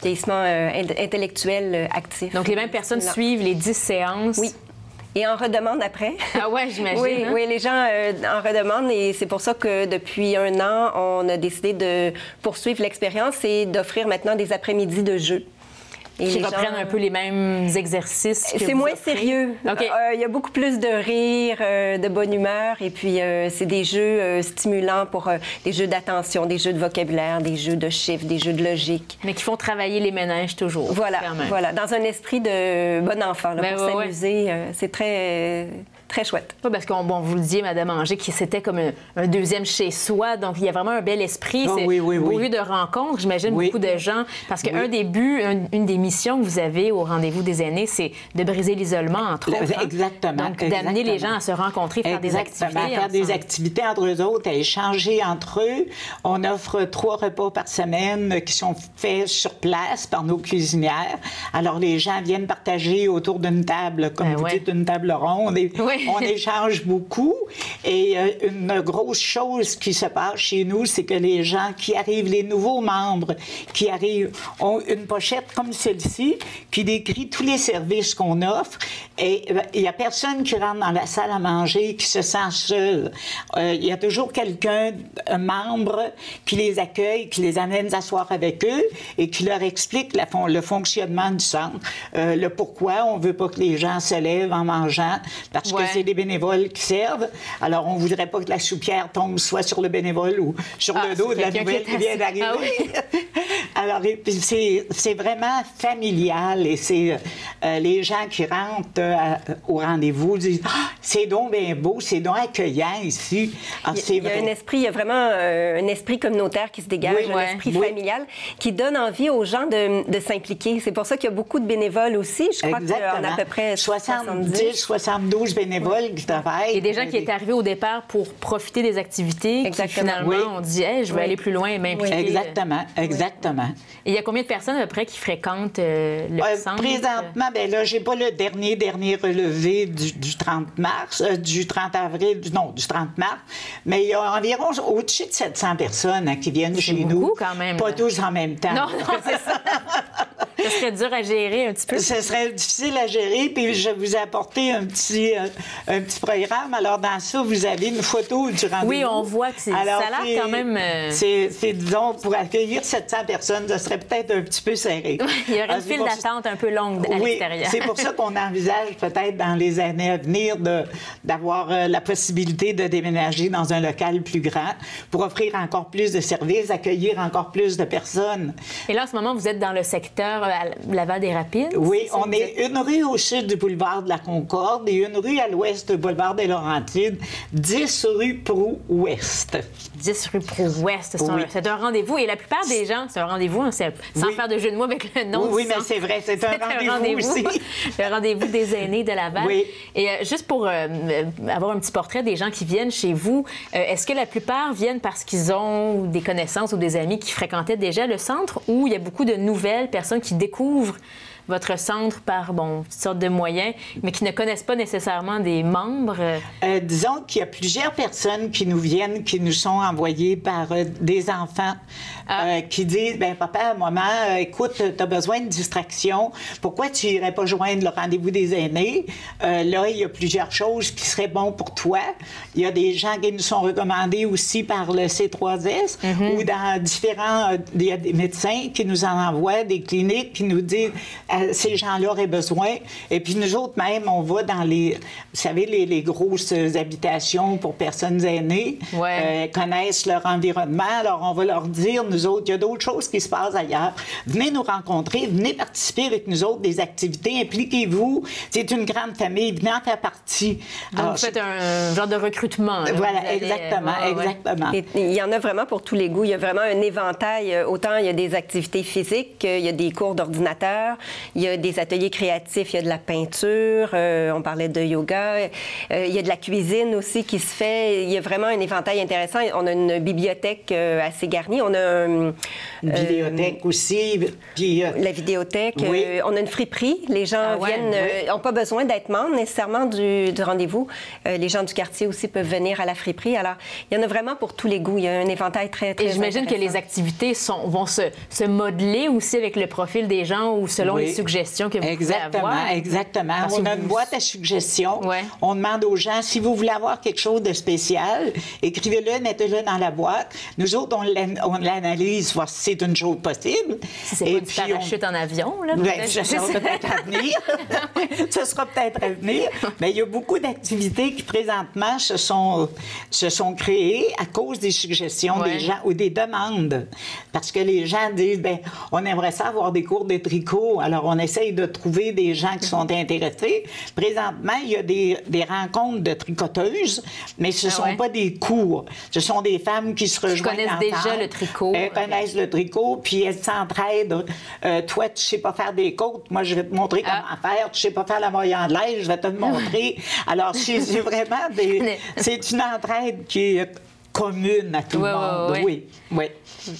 Vieillissement intellectuel actif. Donc, les mêmes personnes suivent les 10 séances? Oui. Et en redemande après. Ah ouais, j'imagine. Oui, les gens en redemandent et c'est pour ça que depuis 1 an, on a décidé de poursuivre l'expérience et d'offrir maintenant des après-midi de jeux. Qui reprennent un peu les mêmes exercices. C'est moins sérieux. Il y a beaucoup plus de rire, de bonne humeur. Et puis, c'est des jeux stimulants pour des jeux d'attention, des jeux de vocabulaire, des jeux de chiffres, des jeux de logique. Mais qui font travailler les méninges toujours. Voilà, dans un esprit de bon enfant, pour s'amuser. C'est très... très chouette. Oui, parce qu'on vous le dit, Mme Anger, que c'était comme un deuxième chez soi. Donc, il y a vraiment un bel esprit. C'est beau lieu de rencontre, j'imagine, beaucoup de gens. Parce qu'un des buts, une des missions que vous avez au Rendez-vous des aînés, c'est de briser l'isolement, entre autres. Exactement. Donc, d'amener les gens à se rencontrer, faire des activités. Faire des activités entre eux autres, à échanger entre eux. On offre 3 repas par semaine qui sont faits sur place par nos cuisinières. Alors, les gens viennent partager autour d'une table, comme vous dites, une table ronde. Et on échange beaucoup. Et une grosse chose qui se passe chez nous, c'est que les gens qui arrivent, les nouveaux membres qui arrivent, ont une pochette comme celle-ci qui décrit tous les services qu'on offre. Et il n'y a personne qui rentre dans la salle à manger qui se sent seul. Il y a toujours quelqu'un, un membre, qui les accueille, qui les amène s'asseoir avec eux et qui leur explique le fonctionnement du centre, le pourquoi on ne veut pas que les gens se lèvent en mangeant, parce que c'est des bénévoles qui servent. Alors, on ne voudrait pas que la soupière tombe soit sur le bénévole ou sur le dos de la nouvelle qui vient d'arriver. Alors, c'est vraiment familial et c'est les gens qui rentrent au rendez-vous disent c'est donc bien beau, c'est donc accueillant ici. Alors, il y a vraiment un esprit communautaire qui se dégage, un esprit familial qui donne envie aux gens de s'impliquer. C'est pour ça qu'il y a beaucoup de bénévoles aussi. Je crois qu'il y en a à peu près 70, 72 bénévoles qui travaillent. Il y a des gens qui étaient arrivés au départ pour profiter des activités. Qui, finalement, on dit hey, je vais aller plus loin et m'impliquer. Exactement. Et il y a combien de personnes à peu près qui fréquentent le centre? Présentement, là, j'ai pas le dernier relevé du 30 mars, du 30 avril, du 30 mars, mais il y a environ au-dessus de 700 personnes qui viennent chez nous. C'est beaucoup quand même. Pas tous en même temps. Non, c'est ça. Ça serait dur à gérer un petit peu. Ce serait difficile à gérer, puis je vous ai apporté un petit programme. Alors, dans ça, vous avez une photo du rendez-vous. Oui, on voit que ça a l'air quand même... C'est, disons, pour accueillir 700 personnes, ça serait peut-être un petit peu serré. Il y aurait une file d'attente un peu longue à l'extérieur. C'est pour ça qu'on envisage peut-être dans les années à venir d'avoir la possibilité de déménager dans un local plus grand pour offrir encore plus de services, accueillir encore plus de personnes. Et là, en ce moment, vous êtes dans le secteur à Laval-des-Rapides? Oui, on est une rue au sud du boulevard de la Concorde et une rue à l'ouest du boulevard des Laurentides, 10 rue Proulx-Ouest. 10 rue Proulx-Ouest, c'est un rendez-vous. Et la plupart des gens, c'est un rendez-vous, sans faire de jeu de mots avec le nom. Oui, mais c'est vrai, c'est un rendez-vous aussi. Le rendez-vous des aînés de Laval. Oui. Et juste pour avoir un petit portrait des gens qui viennent chez vous, est-ce que la plupart viennent parce qu'ils ont des connaissances ou des amis qui fréquentaient déjà le centre, ou il y a beaucoup de nouvelles personnes qui découvrent votre centre par, toutes sortes de moyens, mais qui ne connaissent pas nécessairement des membres? Disons qu'il y a plusieurs personnes qui nous viennent, qui nous sont envoyées par des enfants qui disent, papa, maman, écoute, tu as besoin de distraction. Pourquoi tu n'irais pas joindre le rendez-vous des aînés? Là, il y a plusieurs choses qui seraient bonnes pour toi. Il y a des gens qui nous sont recommandés aussi par le C3S ou dans différents... il y a des médecins qui nous en envoient, des cliniques qui nous disent ces gens-là auraient besoin. Et puis nous autres, même, on va dans les... Vous savez, les grosses habitations pour personnes aînées, connaissent leur environnement. Alors, on va leur dire, nous autres, il y a d'autres choses qui se passent ailleurs. Venez nous rencontrer, venez participer avec nous autres des activités, impliquez-vous. C'est une grande famille, venez en faire partie. Donc, alors, vous faites un genre de recrutement. Là, voilà, exactement. Et il y en a vraiment pour tous les goûts. Il y a vraiment un éventail. Autant il y a des activités physiques, il y a des cours d'ordinateur, il y a des ateliers créatifs, il y a de la peinture, on parlait de yoga, il y a de la cuisine aussi qui se fait. Il y a vraiment un éventail intéressant. On a une bibliothèque assez garnie. On a une vidéothèque aussi. Puis, la vidéothèque. On a une friperie. Les gens n'ont pas besoin d'être membres nécessairement du rendez-vous. Les gens du quartier aussi peuvent venir à la friperie. Alors, il y en a vraiment pour tous les goûts. Il y a un éventail très, très Et j'imagine que les activités vont se modeler aussi avec le profil des gens ou selon les suggestions que vous pouvez avoir. Exactement. On a une boîte à suggestions. On demande aux gens, si vous voulez avoir quelque chose de spécial, écrivez-le, mettez-le dans la boîte. Nous autres, on l'analyse, voir si c'est une chose possible. Si c'est pas du parachute en avion, là. Ça sera peut-être à venir. Ça sera peut-être à venir. Mais il y a beaucoup d'activités qui, présentement, se sont créées à cause des suggestions des gens ou des demandes. Parce que les gens disent, on aimerait ça avoir des cours de tricot. Alors, on essaye de trouver des gens qui sont intéressés. Présentement, il y a des rencontres de tricoteuses, mais ce ne sont pas des cours. Ce sont des femmes qui se rejoignent ensemble. Déjà le tricot. Elles connaissent le tricot, puis elles s'entraident. Toi, tu ne sais pas faire des côtes, moi, je vais te montrer comment faire. Tu ne sais pas faire la moyenne-laisse, je vais te le montrer. Alors, c'est vraiment c'est une entraide qui est commune à tout le monde. Oui.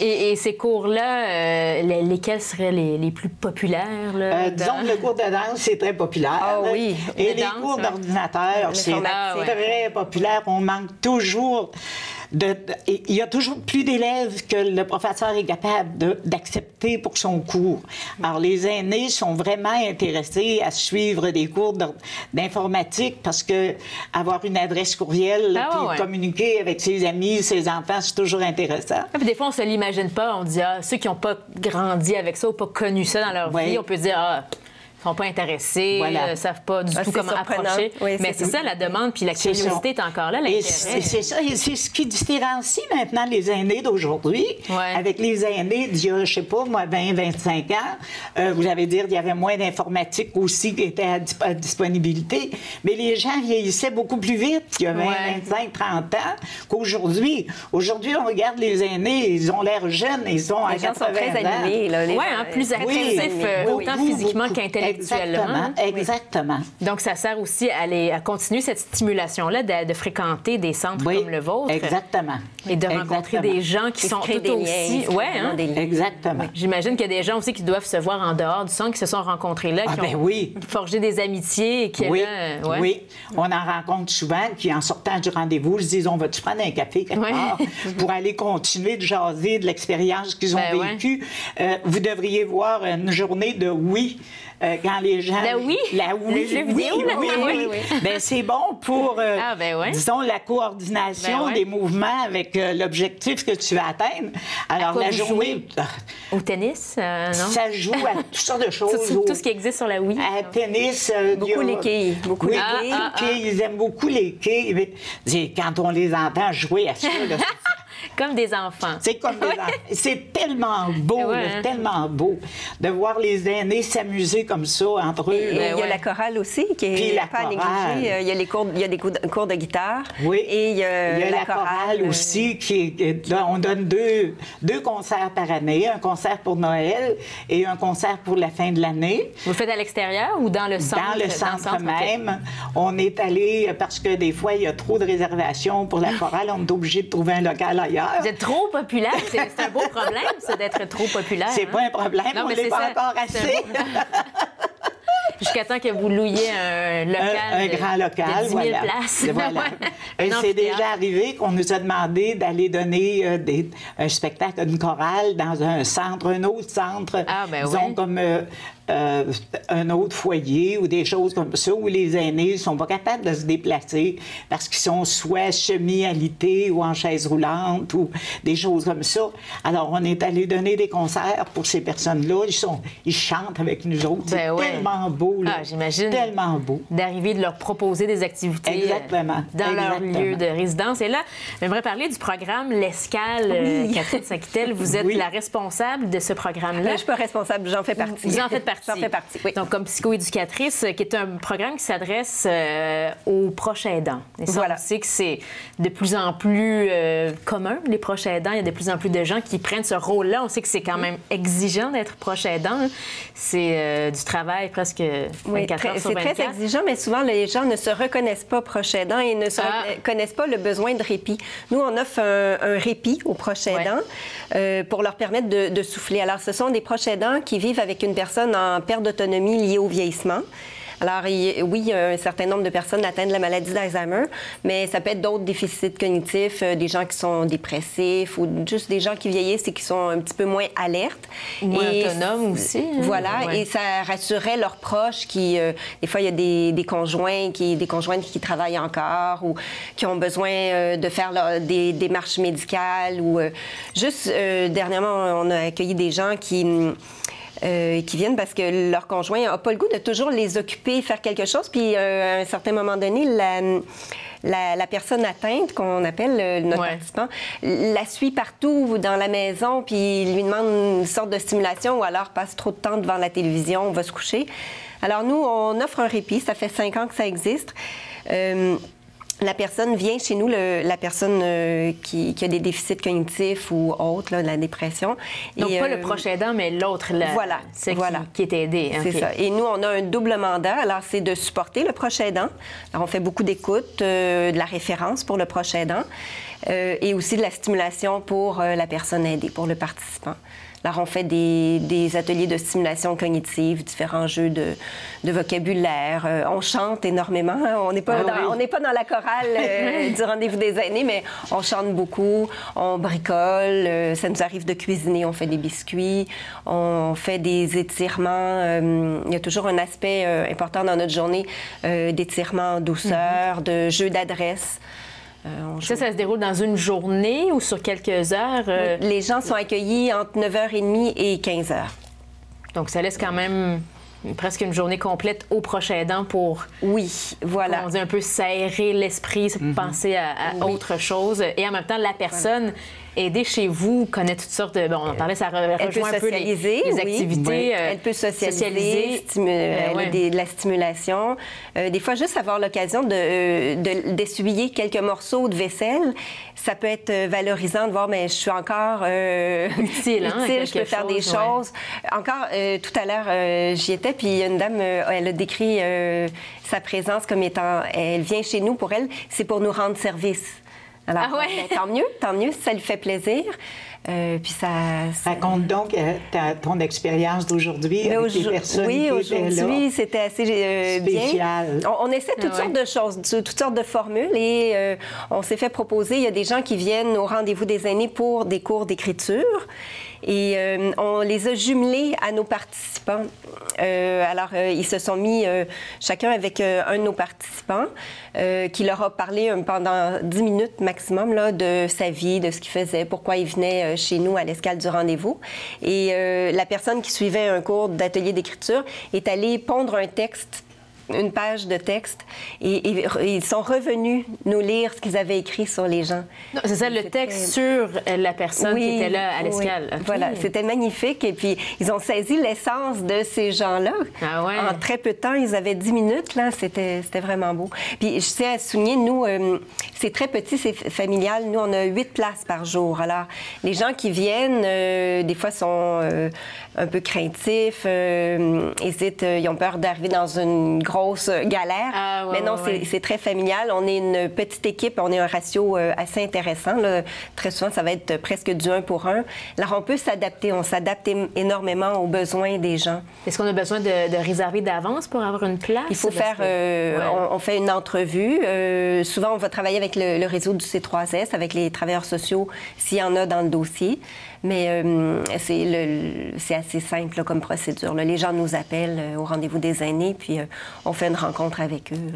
Et ces cours-là, lesquels seraient les plus populaires? Là, disons que le cours de danse, c'est très populaire. Et les cours d'ordinateur, c'est très populaire. On manque toujours... il y a toujours plus d'élèves que le professeur est capable d'accepter pour son cours. Alors, les aînés sont vraiment intéressés à suivre des cours d'informatique parce que avoir une adresse courriel puis communiquer avec ses amis, ses enfants, c'est toujours intéressant. Puis des fois, on se l'imagine pas. On dit, ceux qui n'ont pas grandi avec ça ou pas connu ça dans leur vie, on peut se dire, ne sont pas intéressés, ne savent pas du tout comment approcher. Mais c'est ça, la demande, puis la curiosité est encore là, l'intérêt. C'est ça, et c'est ce qui différencie maintenant les aînés d'aujourd'hui avec les aînés d'il y a, je sais pas, moi, 20, 25 ans. Vous allez dire qu'il y avait moins d'informatique aussi qui était à disponibilité, mais les gens vieillissaient beaucoup plus vite il y a 20, 25, 30 ans qu'aujourd'hui. Aujourd'hui, on regarde les aînés, ils ont l'air jeunes, ils sont à 80 ans. Les gens sont très animés. Plus agressifs, autant physiquement qu'intellectuellement. habituellement. Exactement. Donc, ça sert aussi à continuer cette stimulation-là, de fréquenter des centres comme le vôtre. Exactement. Et de rencontrer des gens qui sont tout aussi... Oui, hein? Exactement. J'imagine qu'il y a des gens aussi qui doivent se voir en dehors du centre, qui se sont rencontrés là, qui ont forgé des amitiés. Et qui oui, on en rencontre souvent, qui en sortant du rendez-vous, se disent, on va-tu prendre un café quelque part pour aller continuer de jaser de l'expérience qu'ils ont vécue. Vous devriez voir une journée de quand les gens... La oui? Le jeu vidéo, oui. Ben, c'est bon pour, disons, la coordination des mouvements avec l'objectif que tu veux atteindre. Alors, la journée... Au tennis, non? Ça joue à toutes sortes de choses. Tout ce qui existe sur la Wii. À tennis... beaucoup les quilles. Beaucoup les quilles. Ils aiment beaucoup les quilles. Quand on les entend jouer à ça... Comme des enfants. C'est comme des enfants. C'est tellement beau, tellement beau de voir les aînés s'amuser comme ça entre eux. Il y a la chorale aussi qui est pas négligée. Il y a des cours de guitare. Oui. Et il y a la chorale aussi on donne deux concerts par année, un concert pour Noël et un concert pour la fin de l'année. Vous le faites à l'extérieur ou dans le centre? Dans le centre même. On est allé parce que des fois il y a trop de réservations pour la chorale, on est obligé de trouver un local ailleurs. Vous êtes trop populaire. C'est un beau problème, ça, d'être trop populaire. C'est pas un problème, on n'est pas encore assez. Jusqu'à temps que vous louiez un local. Un grand local, de 10 000 places. Voilà. C'est déjà arrivé qu'on nous a demandé d'aller donner un spectacle, une chorale dans un autre centre, disons comme un autre foyer ou des choses comme ça, où les aînés ne sont pas capables de se déplacer parce qu'ils sont soit semi-alités ou en chaise roulante ou des choses comme ça. Alors, on est allé donner des concerts pour ces personnes-là. Ils chantent avec nous autres. C'est tellement beau. J'imagine. Tellement beau. D'arriver de leur proposer des activités dans leur lieu de résidence. Et là, j'aimerais parler du programme L'Escale. Catherine Saint-Quittel, vous êtes la responsable de ce programme-là. Je ne suis pas responsable, j'en fais partie. Vous en faites partie. J'en fais partie, oui. Donc, comme psychoéducatrice, qui est un programme qui s'adresse aux proches aidants. Et ça, on sait que c'est de plus en plus commun, les proches aidants. Il y a de plus en plus de gens qui prennent ce rôle-là. On sait que c'est quand même exigeant d'être proche aidant. C'est du travail presque 24 heures sur 24. C'est très exigeant, mais souvent, les gens ne se reconnaissent pas proches aidants et ne connaissent pas le besoin de répit. Nous, on offre un répit aux proches aidants pour leur permettre de souffler. Alors, ce sont des proches aidants qui vivent avec une personne en perte d'autonomie liée au vieillissement. Alors, il y a un certain nombre de personnes atteintes de la maladie d'Alzheimer, mais ça peut être d'autres déficits cognitifs, des gens qui sont dépressifs ou juste des gens qui vieillissent et qui sont un petit peu moins alertes. Moins autonomes aussi. Voilà, et ça rassurerait leurs proches qui... des fois, il y a des conjointes qui travaillent encore ou qui ont besoin de faire des démarches médicales ou... dernièrement, on a accueilli des gens qui viennent parce que leur conjoint n'a pas le goût de toujours les occuper, faire quelque chose. Puis, à un certain moment donné, la personne atteinte, qu'on appelle notre participant, la suit partout dans la maison, puis lui demande une sorte de stimulation ou alors passe trop de temps devant la télévision, on va se coucher. Alors, nous, on offre un répit. Ça fait 5 ans que ça existe. La personne vient chez nous, la personne qui a des déficits cognitifs ou autres, la dépression. Donc, pas le proche aidant, mais l'autre, qui est aidé. C'est ça. Et nous, on a un double mandat. Alors, c'est de supporter le proche aidant. Alors, on fait beaucoup d'écoute, de la référence pour le proche aidant et aussi de la stimulation pour la personne aidée, pour le participant. Alors, on fait des ateliers de stimulation cognitive, différents jeux de vocabulaire. On chante énormément. Hein? On n'est pas dans la chorale du rendez-vous des aînés, mais on chante beaucoup, on bricole. Ça nous arrive de cuisiner, on fait des biscuits, on fait des étirements. Il y a toujours un aspect important dans notre journée d'étirement en douceur, de jeux d'adresse. Ça se déroule dans une journée ou sur quelques heures? Les gens sont accueillis entre 9h30 et 15h. Donc, ça laisse quand même presque une journée complète au proche aidant pour... Oui, voilà. On dit un peu s'aérer l'esprit, penser à autre chose. Et en même temps, la personne aider chez vous, connaît toutes sortes de... Bon, on en parlait, ça rejoint un peu les activités. Elle peut socialiser, elle a de la stimulation. Des fois, juste avoir l'occasion d'essuyer quelques morceaux de vaisselle, ça peut être valorisant de voir, mais je suis encore utile, je peux faire des choses. Encore, tout à l'heure, j'y étais, puis il y a une dame, elle a décrit sa présence comme étant... Elle vient chez nous, pour elle, c'est pour nous rendre service. Alors, tant mieux, ça lui fait plaisir. Puis ça... Raconte donc ton expérience d'aujourd'hui avec les personnes qui étaient là. Oui, aujourd'hui, c'était assez spécial. Bien. On essaie toutes sortes de choses, toutes sortes de formules et on s'est fait proposer, il y a des gens qui viennent au rendez-vous des aînés pour des cours d'écriture. Et on les a jumelés à nos participants. Alors, ils se sont mis chacun avec un de nos participants qui leur a parlé pendant 10 minutes maximum là, de sa vie, de ce qu'il faisait, pourquoi il venait chez nous à l'escale du rendez-vous. Et la personne qui suivait un cours d'atelier d'écriture est allée pondre un texte, une page de texte, et ils sont revenus nous lire ce qu'ils avaient écrit sur les gens. C'est ça, le texte sur la personne qui était là à l'escale. Okay. Voilà, c'était magnifique. Et puis, ils ont saisi l'essence de ces gens-là. En très peu de temps, ils avaient 10 minutes, là, c'était vraiment beau. Puis, je tiens à souligner, nous, c'est très petit, c'est familial. Nous, on a 8 places par jour. Alors, les gens qui viennent, des fois, sont un peu craintifs, hésitent, ils ont peur d'arriver dans une grosse galère. Mais non, c'est très familial. On est une petite équipe, on est un ratio assez intéressant. Là. Très souvent, ça va être presque du 1 pour 1. Alors, on peut s'adapter. On s'adapte énormément aux besoins des gens. Est-ce qu'on a besoin de réserver d'avance pour avoir une place? Il faut faire... on fait une entrevue. Souvent, on va travailler avec le réseau du C3S, avec les travailleurs sociaux, s'il y en a dans le dossier. Mais c'est assez simple là, comme procédure. Là. Les gens nous appellent au rendez-vous des aînés, puis on fait une rencontre avec eux.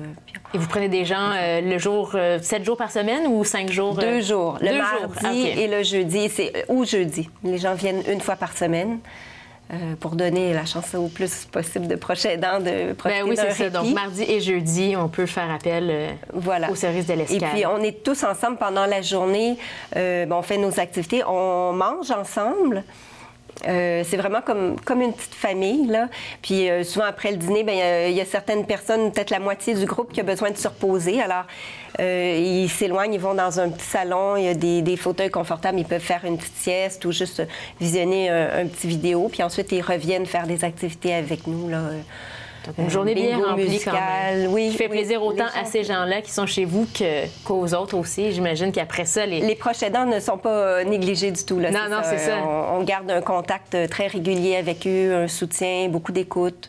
Et vous prenez des gens le jour, 7 jours par semaine ou 5 jours? 2 jours. Le mardi et le jeudi. Ou jeudi. Les gens viennent une fois par semaine. Pour donner la chance au plus possible de proches aidants de profiter d'un c'est répit. ça. Donc, mardi et jeudi, on peut faire appel au service de l'escale. Et puis, on est tous ensemble pendant la journée. On fait nos activités. On mange ensemble. C'est vraiment comme une petite famille, là. Puis souvent, après le dîner, il y a certaines personnes, peut-être la moitié du groupe, qui a besoin de se reposer. Alors, ils s'éloignent, ils vont dans un petit salon, il y a des fauteuils confortables, ils peuvent faire une petite sieste ou juste visionner un petit vidéo. Puis ensuite, ils reviennent faire des activités avec nous, là. Une journée bien remplie quand même. Oui, qui fait plaisir autant à ces gens-là qui sont chez vous qu'aux autres aussi. J'imagine qu'après ça... Les proches aidants ne sont pas négligés du tout. Là, non, c'est ça. On garde un contact très régulier avec eux, un soutien, beaucoup d'écoute.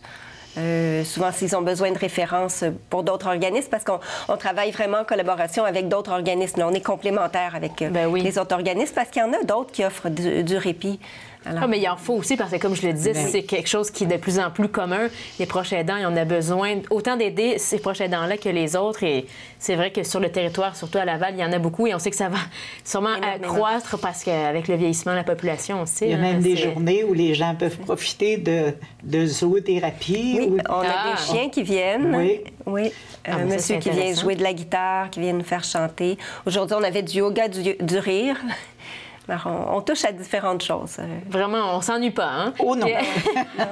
Souvent, s'ils ont besoin de références pour d'autres organismes, parce qu'on travaille vraiment en collaboration avec d'autres organismes. Là, on est complémentaires avec les autres organismes, parce qu'il y en a d'autres qui offrent du répit. Alors... mais il en faut aussi, parce que comme je le disais, c'est quelque chose qui est de plus en plus commun. Les proches aidants, on a besoin autant d'aider ces proches aidants-là que les autres. Et c'est vrai que sur le territoire, surtout à Laval, il y en a beaucoup. Et on sait que ça va sûrement croître parce qu'avec le vieillissement de la population aussi. Il y a même des journées où les gens peuvent profiter de zoothérapie. Oui, on a des chiens qui viennent. Oui. Monsieur qui vient jouer de la guitare, qui vient nous faire chanter. Aujourd'hui, on avait du yoga du rire. Alors, on touche à différentes choses. Vraiment, on s'ennuie pas, hein? Oh non!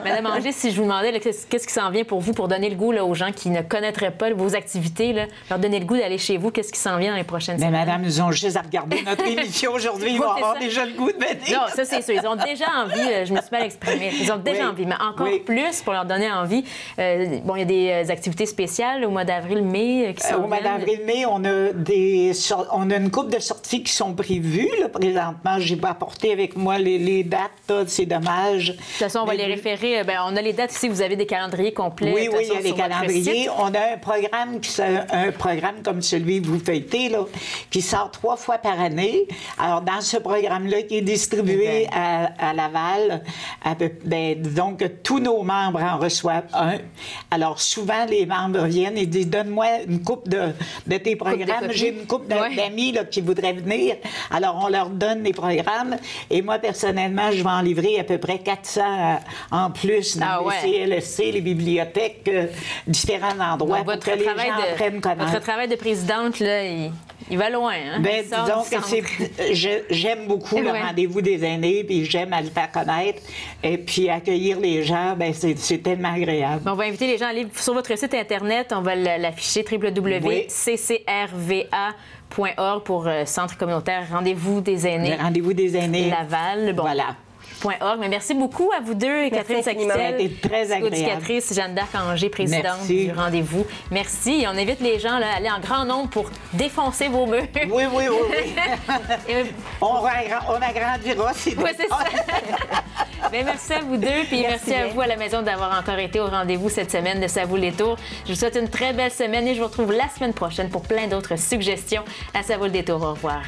Madame Anger, si je vous demandais là, qu'est-ce qui s'en vient pour vous pour donner le goût là, aux gens qui ne connaîtraient pas vos activités, là, leur donner le goût d'aller chez vous, qu'est-ce qui s'en vient dans les prochaines semaines? Madame, ils ont juste à regarder notre émission aujourd'hui, ils vont avoir déjà le goût de venir. Non, ça c'est sûr. Ils ont déjà envie, je me suis mal exprimée, ils ont déjà envie, mais encore plus pour leur donner envie. Il y a des activités spéciales au mois d'avril-mai qui sont au mois d'avril-mai, on a une couple de sorties qui sont prévues, là, présentement. Je n'ai pas apporté avec moi les dates, c'est dommage. De toute façon, on va les référer. On a les dates ici, vous avez des calendriers complets. Oui, il y a les calendriers. On a un programme comme celui que vous fêtez, là, qui sort 3 fois par année. Alors, dans ce programme-là, qui est distribué à Laval, donc tous nos membres en reçoivent un. Alors, souvent, les membres viennent et disent, donne-moi une coupe de tes programmes. J'ai une coupe d'amis là, qui voudraient venir. Alors, on leur donne les programmes. Et moi, personnellement, je vais en livrer à peu près 400 en plus dans les CLSC, les bibliothèques, différents endroits pour que les gens prennent connaissance. Votre travail de présidente, là, Il va loin, hein? Bien, disons que j'aime beaucoup le rendez-vous des aînés, puis j'aime à le faire connaître. Et puis accueillir les gens, bien, c'est tellement agréable. On va inviter les gens à aller sur votre site Internet. On va l'afficher, www.ccrva.org pour Centre communautaire Rendez-vous des aînés. Le Rendez-vous des aînés. Laval. Bon. Voilà. Mais merci beaucoup à vous deux, Catherine Saquitel, éducatrice, Jeanne d'Arc Angers, présidente du Rendez-vous. Merci. Et on invite les gens à aller en grand nombre pour défoncer vos murs. Oui. On agrandira. Oui, c'est ça. Bien, merci à vous deux, puis merci à vous à la maison d'avoir encore été au rendez-vous cette semaine de Ça vaut le détour. Je vous souhaite une très belle semaine et je vous retrouve la semaine prochaine pour plein d'autres suggestions à Ça vaut le détour. Au revoir.